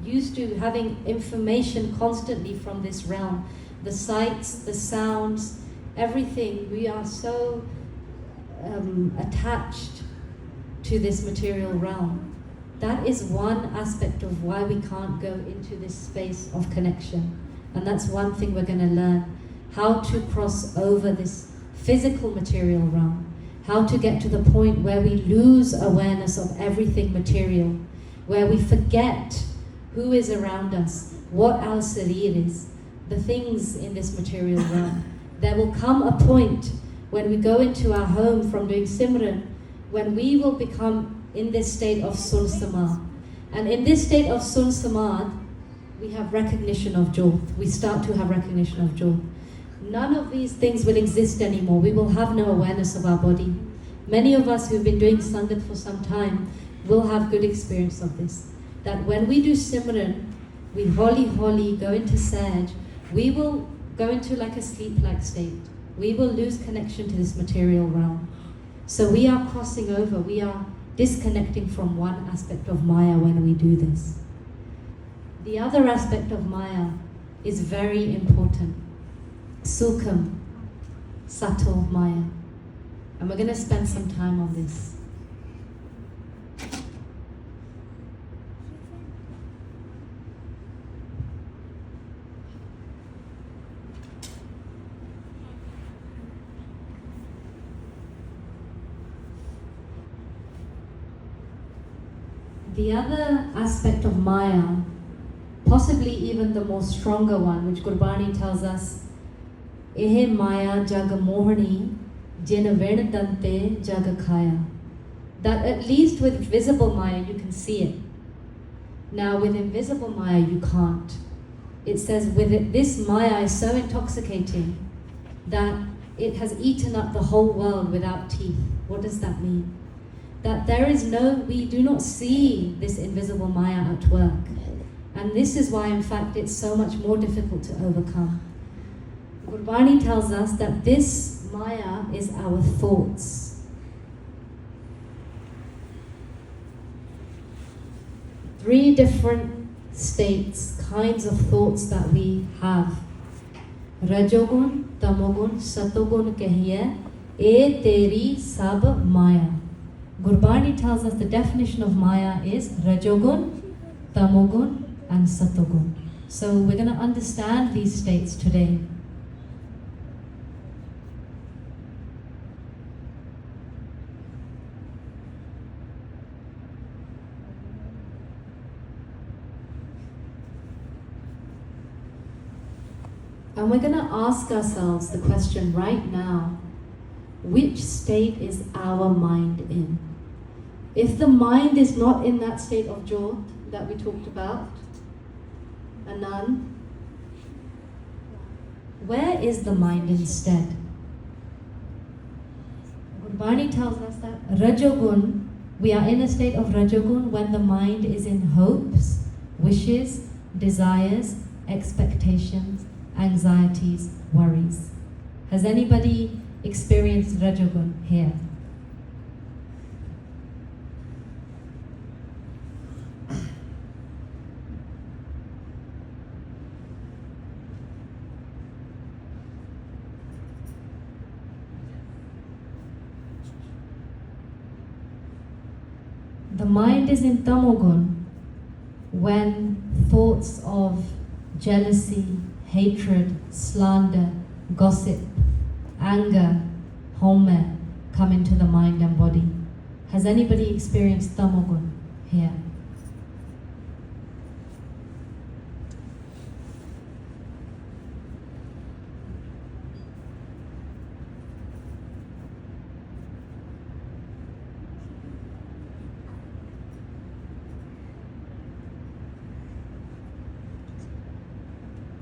used to having information constantly from this realm. The sights, the sounds, everything. We are so attached to this material realm. That is one aspect of why we can't go into this space of connection. And that's one thing we're going to learn. How to cross over this physical material realm. How to get to the point where we lose awareness of everything material. Where we forget who is around us, what our sarir is, the things in this material realm. There will come a point when we go into our home from doing Simran, when we will become in this state of Sun Samad. And in this state of Sun Samad, we have recognition of Jyot. We start to have recognition of Jyot. None of these things will exist anymore. We will have no awareness of our body. Many of us who've been doing Sangat for some time will have good experience of this. That when we do Simran, we holi go into Saj, we will go into like a sleep-like state. We will lose connection to this material realm. So we are crossing over, we are disconnecting from one aspect of Maya when we do this. The other aspect of Maya is very important. Sukham, subtle Maya. And we're going to spend some time on this. The other aspect of Maya, possibly even the more stronger one, which Gurbani tells us, Ehe Maya jag mohani jin ven dante jag khaya. That at least with visible Maya you can see it. Now with invisible Maya you can't. It says with it, this Maya is so intoxicating that it has eaten up the whole world without teeth. What does that mean? That there is we do not see this invisible Maya at work. And this is why, in fact, it's so much more difficult to overcome. Gurbani tells us that this Maya is our thoughts. 3 different states, kinds of thoughts that we have. Rajogun, Tamogun, Satogun kahiye, e teri sab Maya. Gurbani tells us the definition of Maya is Rajogun, Tamogun, and Satogun. So we're going to understand these states today. And we're going to ask ourselves the question right now, which state is our mind in? If the mind is not in that state of Jyot that we talked about, Anand, where is the mind instead? Gurbani tells us that Rajogun, we are in a state of Rajogun when the mind is in hopes, wishes, desires, expectations, anxieties, worries. Has anybody experienced Rajogun here? The mind is in Tamogun when thoughts of jealousy, hatred, slander, gossip, anger, homer come into the mind and body. Has anybody experienced Tamogun here?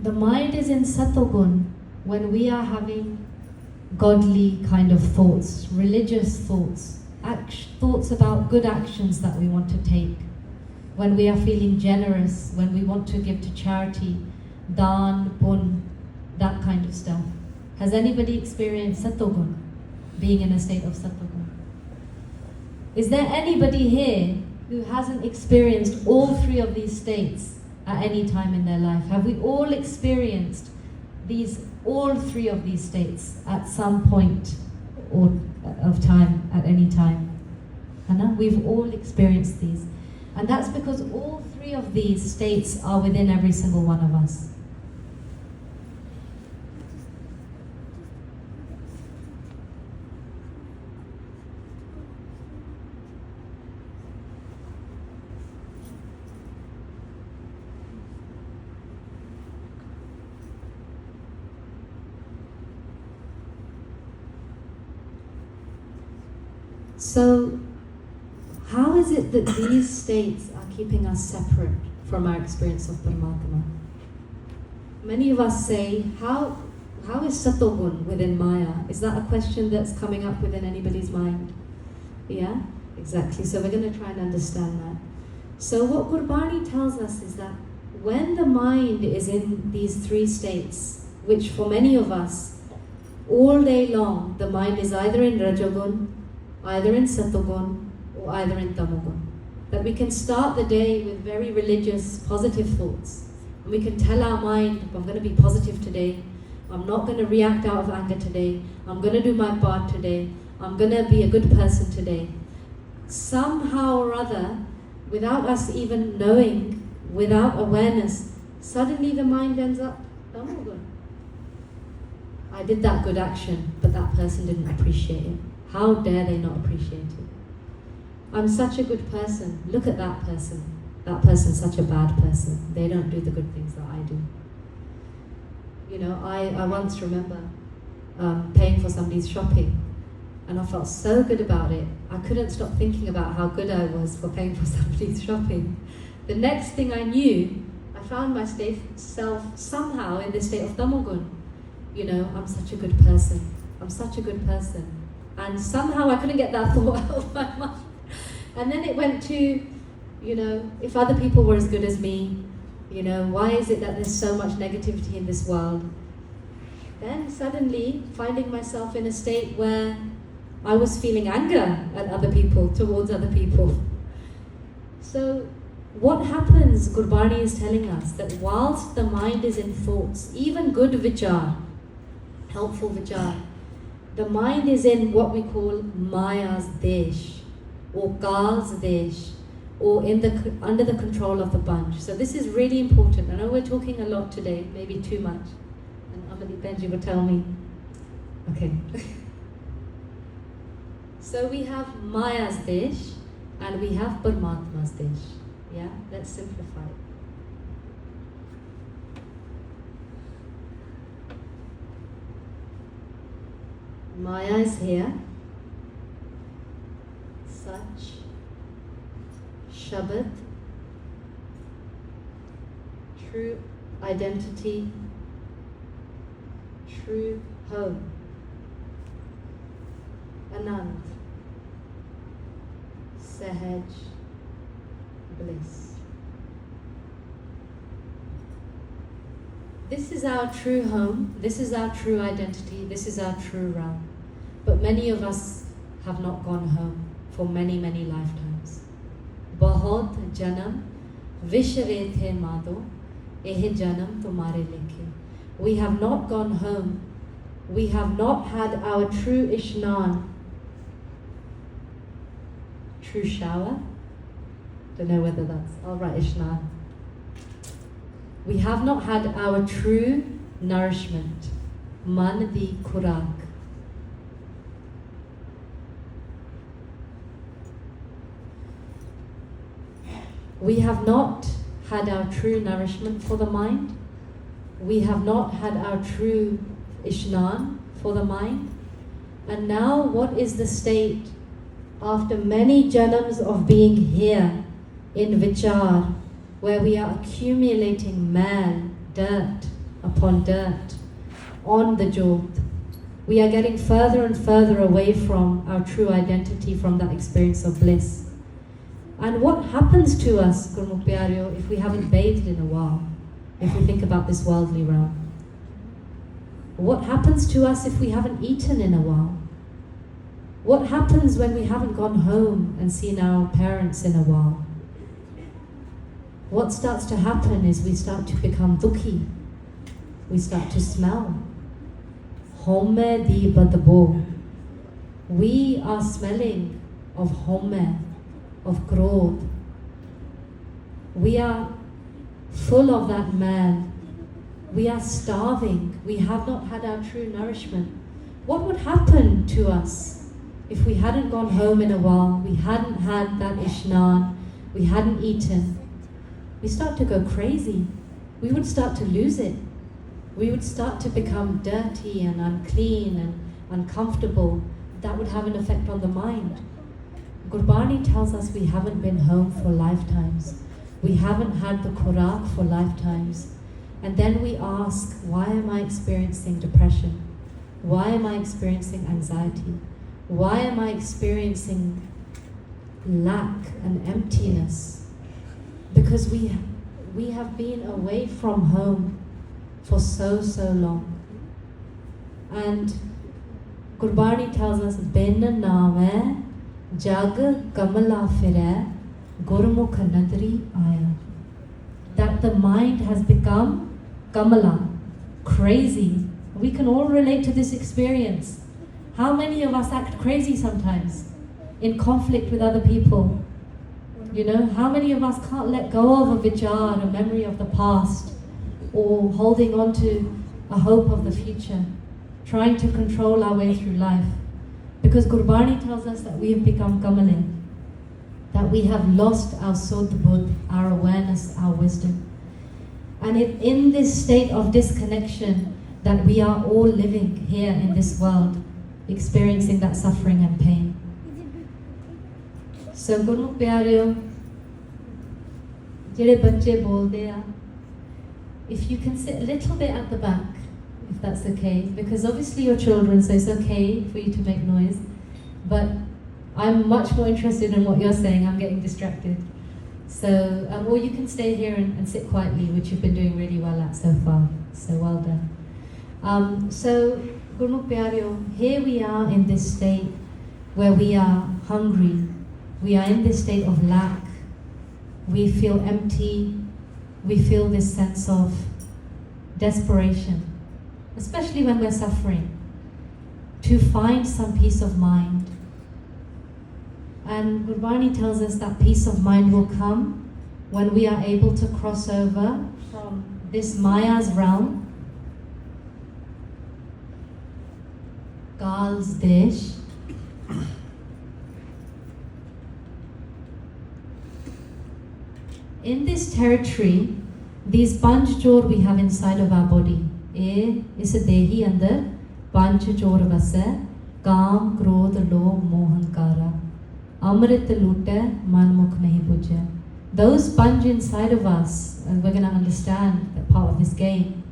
The mind is in Satogun when we are having godly kind of thoughts, religious thoughts, thoughts about good actions that we want to take. When we are feeling generous, when we want to give to charity, dan, pun, that kind of stuff. Has anybody experienced Satogun, being in a state of Satogun? Is there anybody here who hasn't experienced all 3 of these states at any time in their life? Have we all experienced all 3 of these states at some point of time, at any time? Anna, we've all experienced these. And that's because all 3 of these states are within every single one of us. So, how is it that these states are keeping us separate from our experience of Paramatma? Many of us say, how is Satogun within Maya? Is that a question that's coming up within anybody's mind? Yeah, exactly. So we're going to try and understand that. So what Gurbani tells us is that when the mind is in these 3 states, which for many of us, all day long, the mind is either in Rajagun, either in Satagun, or either in Tamagun. That we can start the day with very religious, positive thoughts. And we can tell our mind, I'm going to be positive today. I'm not going to react out of anger today. I'm going to do my part today. I'm going to be a good person today. Somehow or other, without us even knowing, without awareness, suddenly the mind ends up Tamagun. I did that good action, but that person didn't appreciate it. How dare they not appreciate it? I'm such a good person. Look at that person. That person's such a bad person. They don't do the good things that I do. You know, I once remember paying for somebody's shopping, and I felt so good about it. I couldn't stop thinking about how good I was for paying for somebody's shopping. The next thing I knew, I found myself somehow in this state of Tamagun. You know, I'm such a good person. I'm such a good person. And somehow I couldn't get that thought out of my mind. And then it went to, you know, if other people were as good as me, you know, why is it that there's so much negativity in this world? Then suddenly finding myself in a state where I was feeling anger at other people, towards other people. So what happens, Gurbani is telling us, that whilst the mind is in thoughts, even good vichar, helpful vichar, the mind is in what we call Maya's desh, or Kal's desh, or under the control of the bunch. So this is really important. I know we're talking a lot today, maybe too much. And Amali Benji will tell me. Okay. So we have Maya's desh, and we have Paramatma's desh. Yeah, let's simplify it. Maya is here. Sach, Shabad, true identity, true home, Anand, Sahaj, bliss. This is our true home, this is our true identity, this is our true realm. But many of us have not gone home for many, many lifetimes. Bahut janam vishre the mado, eh janam tumhare likhe. We have not gone home. We have not had our true ishnan, true shower. Don't know whether that's, I'll write ishnan. We have not had our true nourishment, man di kurak. We have not had our true nourishment for the mind. We have not had our true ishnan for the mind. And now what is the state after many janams of being here in vichar, where we are accumulating man, dirt upon dirt on the jyot? We are getting further and further away from our true identity, from that experience of bliss. And what happens to us, Gurmukh Pyareo, if we haven't bathed in a while, if we think about this worldly realm? What happens to us if we haven't eaten in a while? What happens when we haven't gone home and seen our parents in a while? What starts to happen is we start to become dukhi. We start to smell. Home di badbo. We are smelling of home, of krodh. We are full of that man. We are starving. We have not had our true nourishment. What would happen to us if we hadn't gone home in a while, we hadn't had that ishnan, we hadn't eaten? We start to go crazy. We would start to lose it. We would start to become dirty and unclean and uncomfortable. That would have an effect on the mind. Gurbani tells us we haven't been home for lifetimes. We haven't had the Quran for lifetimes. And then we ask, why am I experiencing depression? Why am I experiencing anxiety? Why am I experiencing lack and emptiness? Because we have been away from home for so long. And Gurbani tells us, Ben Nave Jag Kamala Fire Gurmukh Nadri Aya. That the mind has become Kamala, crazy. We can all relate to this experience. How many of us act crazy sometimes? In conflict with other people? You know, how many of us can't let go of a vichar, a memory of the past, or holding on to a hope of the future, trying to control our way through life? Because Gurbani tells us that we have become Kamalin, that we have lost our Sodh-Buddh, our awareness, our wisdom. And in this state of disconnection that we are all living here in this world, experiencing that suffering and pain. So Gurmukh Pyareo, jehde bachche bolde a, if you can sit a little bit at the back, if that's okay, because obviously you're children, so it's okay for you to make noise, but I'm much more interested in what you're saying. I'm getting distracted. So, or you can stay here and sit quietly, which you've been doing really well at so far. So well done. So, Gurmukh Pyareo, here we are in this state where we are hungry. We are in this state of lack. We feel empty. We feel this sense of desperation, especially when we're suffering, to find some peace of mind. And Gurbani tells us that peace of mind will come when we are able to cross over from this Maya's realm, Gal's Desh, in this territory, these panch chor we have inside of our body. Is dehi andar panch chor vase, Kaam, Krodh, Lobh, Moh, Ahankara. Amrit lute, man mukh nahi bujhe. Those sponge inside of us, and we're going to understand that part of this game,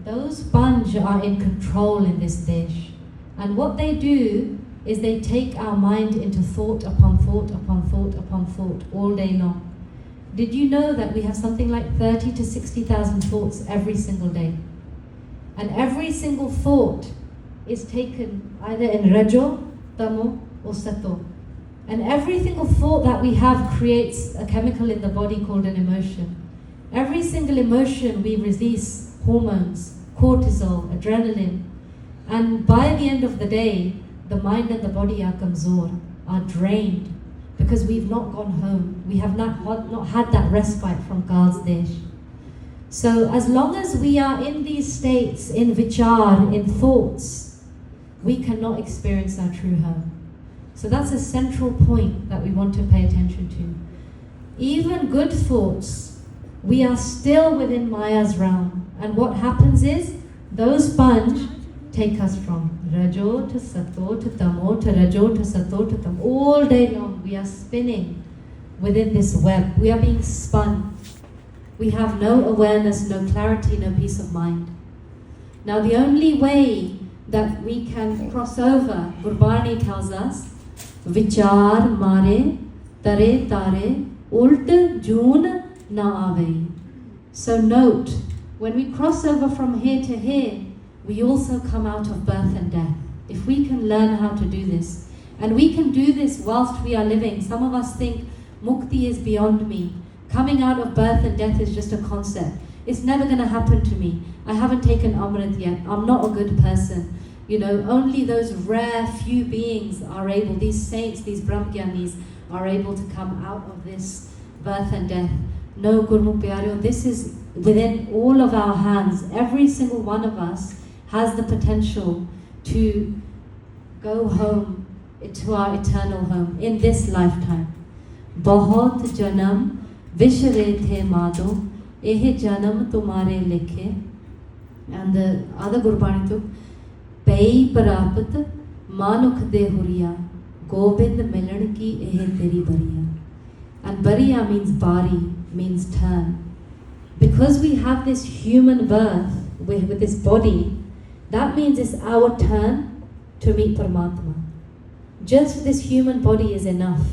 those sponge are in control in this dish. And what they do is they take our mind into thought upon thought upon thought upon thought all day long. Did you know that we have something like 30 to 60,000 thoughts every single day? And every single thought is taken either in Rajo, Tamo, or Sato. And every single thought that we have creates a chemical in the body called an emotion. Every single emotion we release hormones, cortisol, adrenaline. And by the end of the day, the mind and the body are kamzor, are drained, because we've not gone home. We have not had that respite from God's Desh. So as long as we are in these states, in vichar, in thoughts, we cannot experience our true home. So that's a central point that we want to pay attention to. Even good thoughts, we are still within Maya's realm. And what happens is, those sponge take us from Rajo to Sato to Tamo to Rajo to Sato to Tamo. All day long we are spinning within this web. We are being spun. We have no awareness, no clarity, no peace of mind. Now the only way that we can cross over, Gurbani tells us, Vichar mare tare tare ult joon na ave. So note, when we cross over from here to here, we also come out of birth and death. If we can learn how to do this, and we can do this whilst we are living. Some of us think mukti is beyond me. Coming out of birth and death is just a concept. It's never going to happen to me. I haven't taken Amrit yet. I'm not a good person. You know, only those rare few beings are able, these saints, these Brahmgyanis, are able to come out of this birth and death. No, Gurmukh Pyareo, this is within all of our hands. Every single one of us has the potential to go home to our eternal home in this lifetime. Bahut janam vishre the madho, eh janam tumhare likhe. And the other Gurbani took, Pei parapat manukh de huriya, Gobind milan ki eh teri bariya. And bariya means bari, means turn. Because we have this human birth with this body, that means it's our turn to meet Paramatma. Just this human body is enough,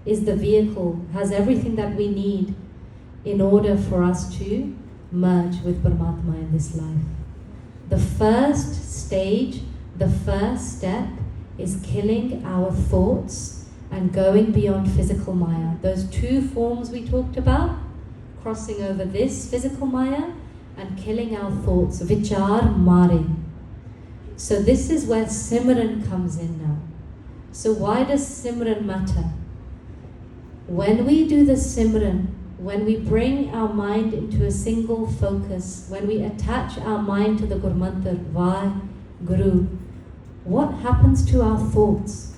is the vehicle, has everything that we need in order for us to merge with Paramatma in this life. The first stage, the first step is killing our thoughts and going beyond physical Maya. Those two forms we talked about, crossing over this physical Maya and killing our thoughts, vichar mare. So this is where Simran comes in now. So why does Simran matter? When we do the Simran, when we bring our mind into a single focus, when we attach our mind to the Guru Mantra, Vai Guru, what happens to our thoughts?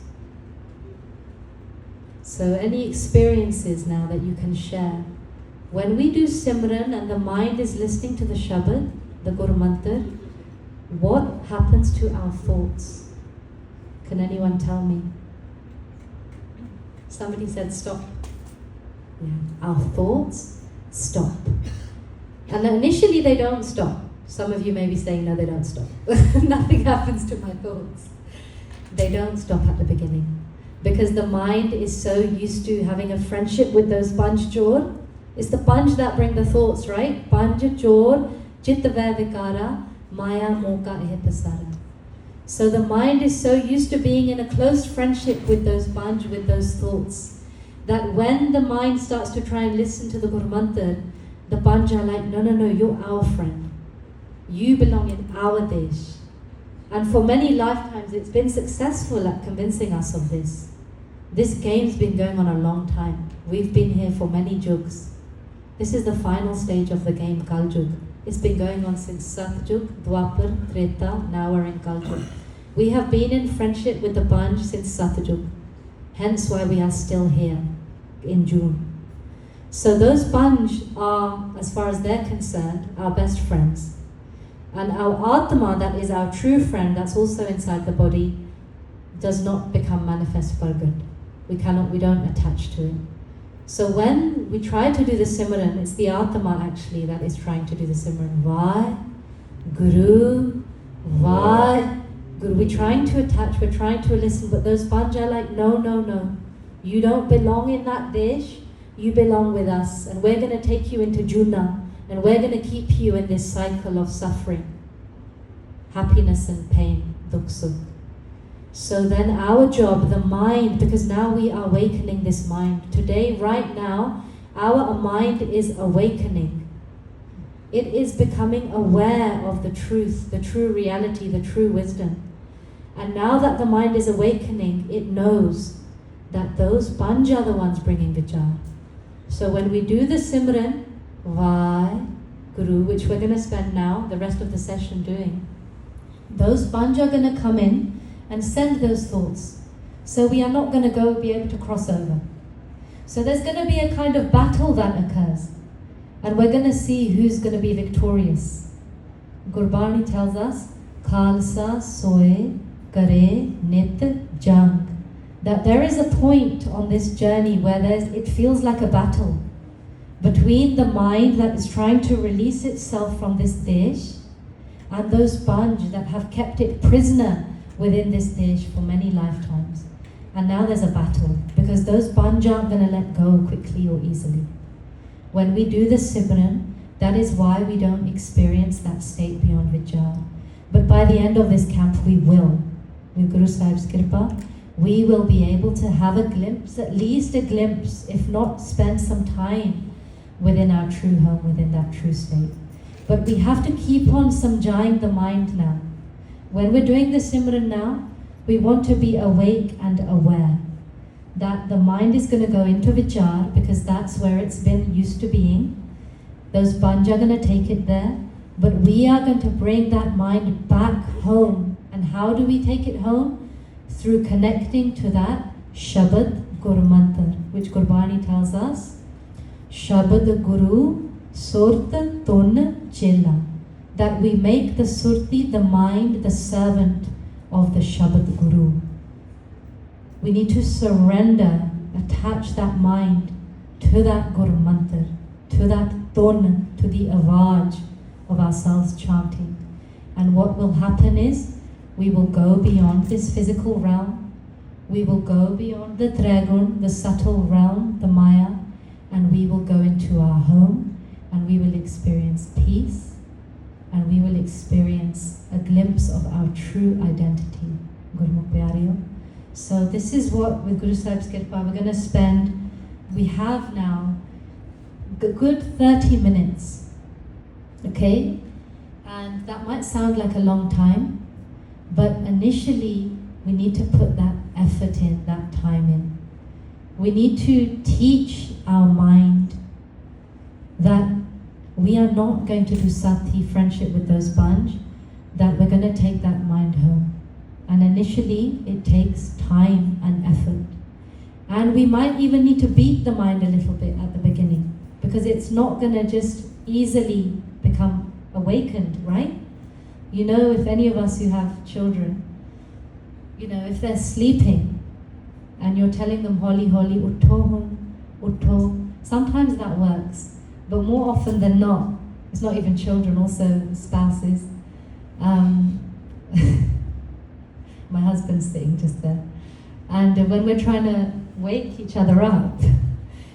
So any experiences now that you can share? When we do Simran and the mind is listening to the Shabad, the Guru Mantra, what happens to our thoughts? Can anyone tell me? Somebody said stop. Yeah. Our thoughts stop. And initially they don't stop. Some of you may be saying, no, they don't stop. Nothing happens to my thoughts. They don't stop at the beginning. Because the mind is so used to having a friendship with those panch jor. It's the panch that bring the thoughts, right? Panch jor, chitta vikara, maya moka pasara. So the mind is so used to being in a close friendship with those panch, with those thoughts, that when the mind starts to try and listen to the Guru Mantra, the panch are like, no, you're our friend. You belong in our desh. And for many lifetimes, it's been successful at convincing us of this. This game's been going on a long time. We've been here for many jugs. This is the final stage of the game, Kaljug. It's been going on since Satjug, Dwapar, Treta, now we're in Kaljug. We have been in friendship with the Panch since Satjug. Hence why we are still here in June. So those Panch are, as far as they're concerned, our best friends. And our Atma, that is our true friend, that's also inside the body, does not become manifest for good. We don't attach to it. So when we try to do the Simran, it's the Atma actually that is trying to do the Simran. Vai Guru, Vai Guru. We're trying to attach, we're trying to listen, but those Panch are like, no. You don't belong in that desh, you belong with us. And we're going to take you into Juna, and we're going to keep you in this cycle of suffering, happiness and pain, dukh sukh. So then our job, the mind, because now we are awakening this mind. Today, right now, our mind is awakening. It is becoming aware of the truth, the true reality, the true wisdom. And now that the mind is awakening, it knows that those Panch are the ones bringing vichar. So when we do the Simran, Vai Guru, which we're going to spend now the rest of the session doing, those Panch are going to come in and send those thoughts. So we are not going to be able to cross over. So there's going to be a kind of battle that occurs. And we're going to see who's going to be victorious. Gurbani tells us, Khalsa soe kare nit jang. That there is a point on this journey where it feels like a battle between the mind that is trying to release itself from this desh and those Panch that have kept it prisoner within this desh for many lifetimes. And now there's a battle because those Panch aren't going to let go quickly or easily. When we do the Simran, that is why we don't experience that state beyond vichar. But by the end of this camp, we will. With Guru Sahib's Kripa, we will be able to have a glimpse, at least a glimpse, if not spend some time within our true home, within that true state. But we have to keep on samjhaying the mind now. When we're doing the Simran now, we want to be awake and aware that the mind is going to go into vichar because that's where it's been used to being. Those Panch are going to take it there, but we are going to bring that mind back home. And how do we take it home? Through connecting to that Shabad Guru Mantra, which Gurbani tells us, Shabad Guru Surta Tun Chela. That we make the Surti, the mind, the servant of the Shabad Guru. We need to surrender, attach that mind to that Guru Mantra, to that Tun, to the Avaj of ourselves chanting. And what will happen is, we will go beyond this physical realm, we will go beyond the Tragun, the subtle realm, the Maya, and we will go into our home, and we will experience peace, and we will experience opportunity, Gurmukh Pyareo. So this is what, with Guru Sahib's Kirpa, we're going to spend, we have now a good 30 minutes, okay? And that might sound like a long time, but initially we need to put that effort in, that time in. We need to teach our mind that we are not going to do sati, friendship with those bunch, that we're going to take that mind home. And initially it takes time and effort. And we might even need to beat the mind a little bit at the beginning, because it's not going to just easily become awakened, right? You know, if any of us who have children, you know, if they're sleeping and you're telling them holi holi utho hun, utho, sometimes that works, but more often than not, it's not even children, also spouses. My husband's sitting just there. And when we're trying to wake each other up,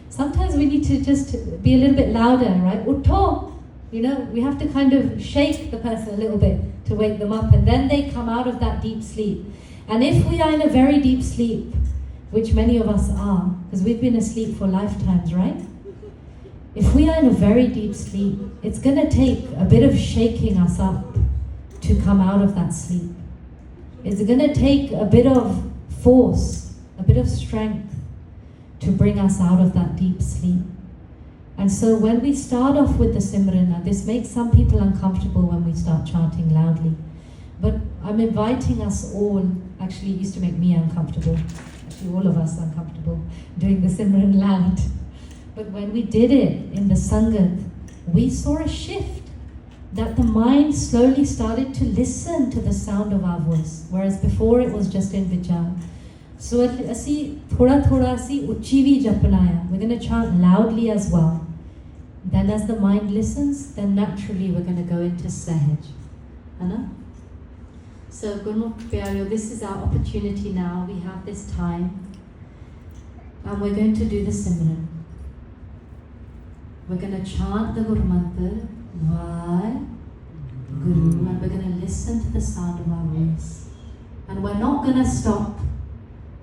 sometimes we need to just be a little bit louder, right? Utho! You know, we have to kind of shake the person a little bit to wake them up, and then they come out of that deep sleep. And if we are in a very deep sleep, which many of us are, because we've been asleep for lifetimes, right? If we are in a very deep sleep, it's going to take a bit of shaking us up to come out of that sleep. It's going to take a bit of force, a bit of strength to bring us out of that deep sleep. And so when we start off with the Simran, this makes some people uncomfortable when we start chanting loudly. But I'm inviting us all, actually it used to make me uncomfortable, actually all of us uncomfortable, doing the Simran loud. But when we did it in the Sangat, we saw a shift, that the mind slowly started to listen to the sound of our voice, whereas before it was just in vichar. So asi thoda thoda asi uchi vi japnaya. We're going to chant loudly as well. Then as the mind listens, then naturally we're going to go into Sahaj. Anna? So Gurmukh Pyareo, this is our opportunity now. We have this time. And we're going to do the Simran. We're going to chant the Guru Mantra, Vai Guru, and we're going to listen to the sound of our voice. And we're not going to stop.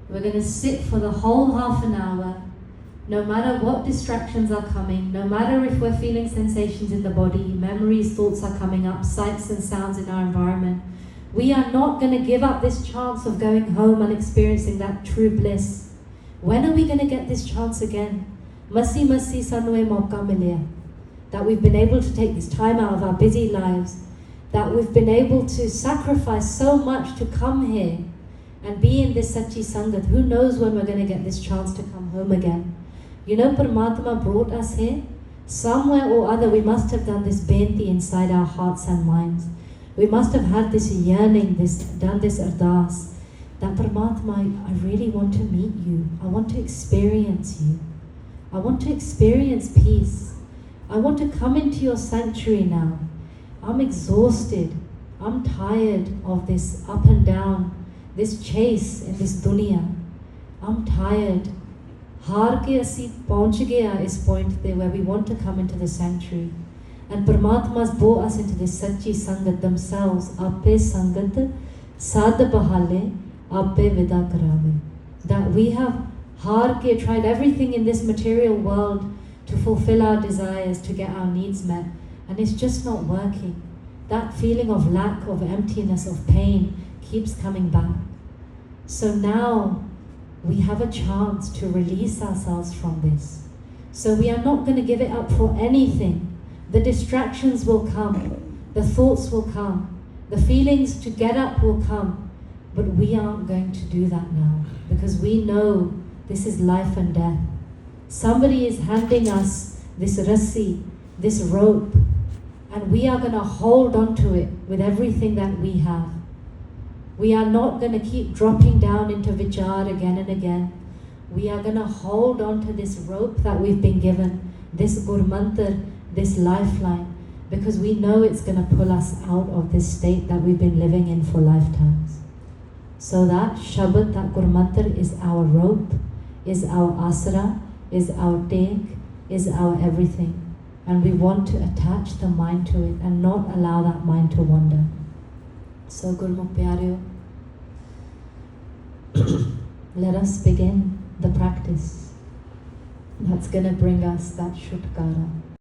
We're going to sit for the whole half an hour, no matter what distractions are coming, no matter if we're feeling sensations in the body, memories, thoughts are coming up, sights and sounds in our environment. We are not going to give up this chance of going home and experiencing that true bliss. When are we going to get this chance again? Masi masi sanu e mauka milya. That we've been able to take this time out of our busy lives, that we've been able to sacrifice so much to come here and be in this Sachi Sangat. Who knows when we're going to get this chance to come home again? You know, Paramatma brought us here. Somewhere or other we must have done this benti inside our hearts and minds. We must have had this yearning, done this ardas, that Paramatma, I really want to meet you. I want to experience you. I want to experience peace. I want to come into your sanctuary now. I'm exhausted. I'm tired of this up and down, this chase in this dunya. I'm tired. Har ke asi pahunch gaya is point there where we want to come into the sanctuary. And Paramatma's brought us into this Sachi Sangat themselves. Ape Sangat Sad Bahale Ape Vida Karave. That we have har ke tried everything in this material world to fulfill our desires, to get our needs met, and it's just not working. That feeling of lack, of emptiness, of pain keeps coming back. So now we have a chance to release ourselves from this. So we are not going to give it up for anything. The distractions will come, the thoughts will come, the feelings to get up will come, but we aren't going to do that now, because we know this is life and death. Somebody is handing us this rassi, this rope, and we are going to hold on to it with everything that we have. We are not going to keep dropping down into vichar again and again. We are going to hold on to this rope that we've been given, this Gurmantar, this lifeline, because we know it's going to pull us out of this state that we've been living in for lifetimes. So that Shabad, that Gurmantar is our rope, is our asara, is our take, is our everything. And we want to attach the mind to it and not allow that mind to wander. So Gurmukh Pyareo, Let us begin the practice that's going to bring us that Shutkara.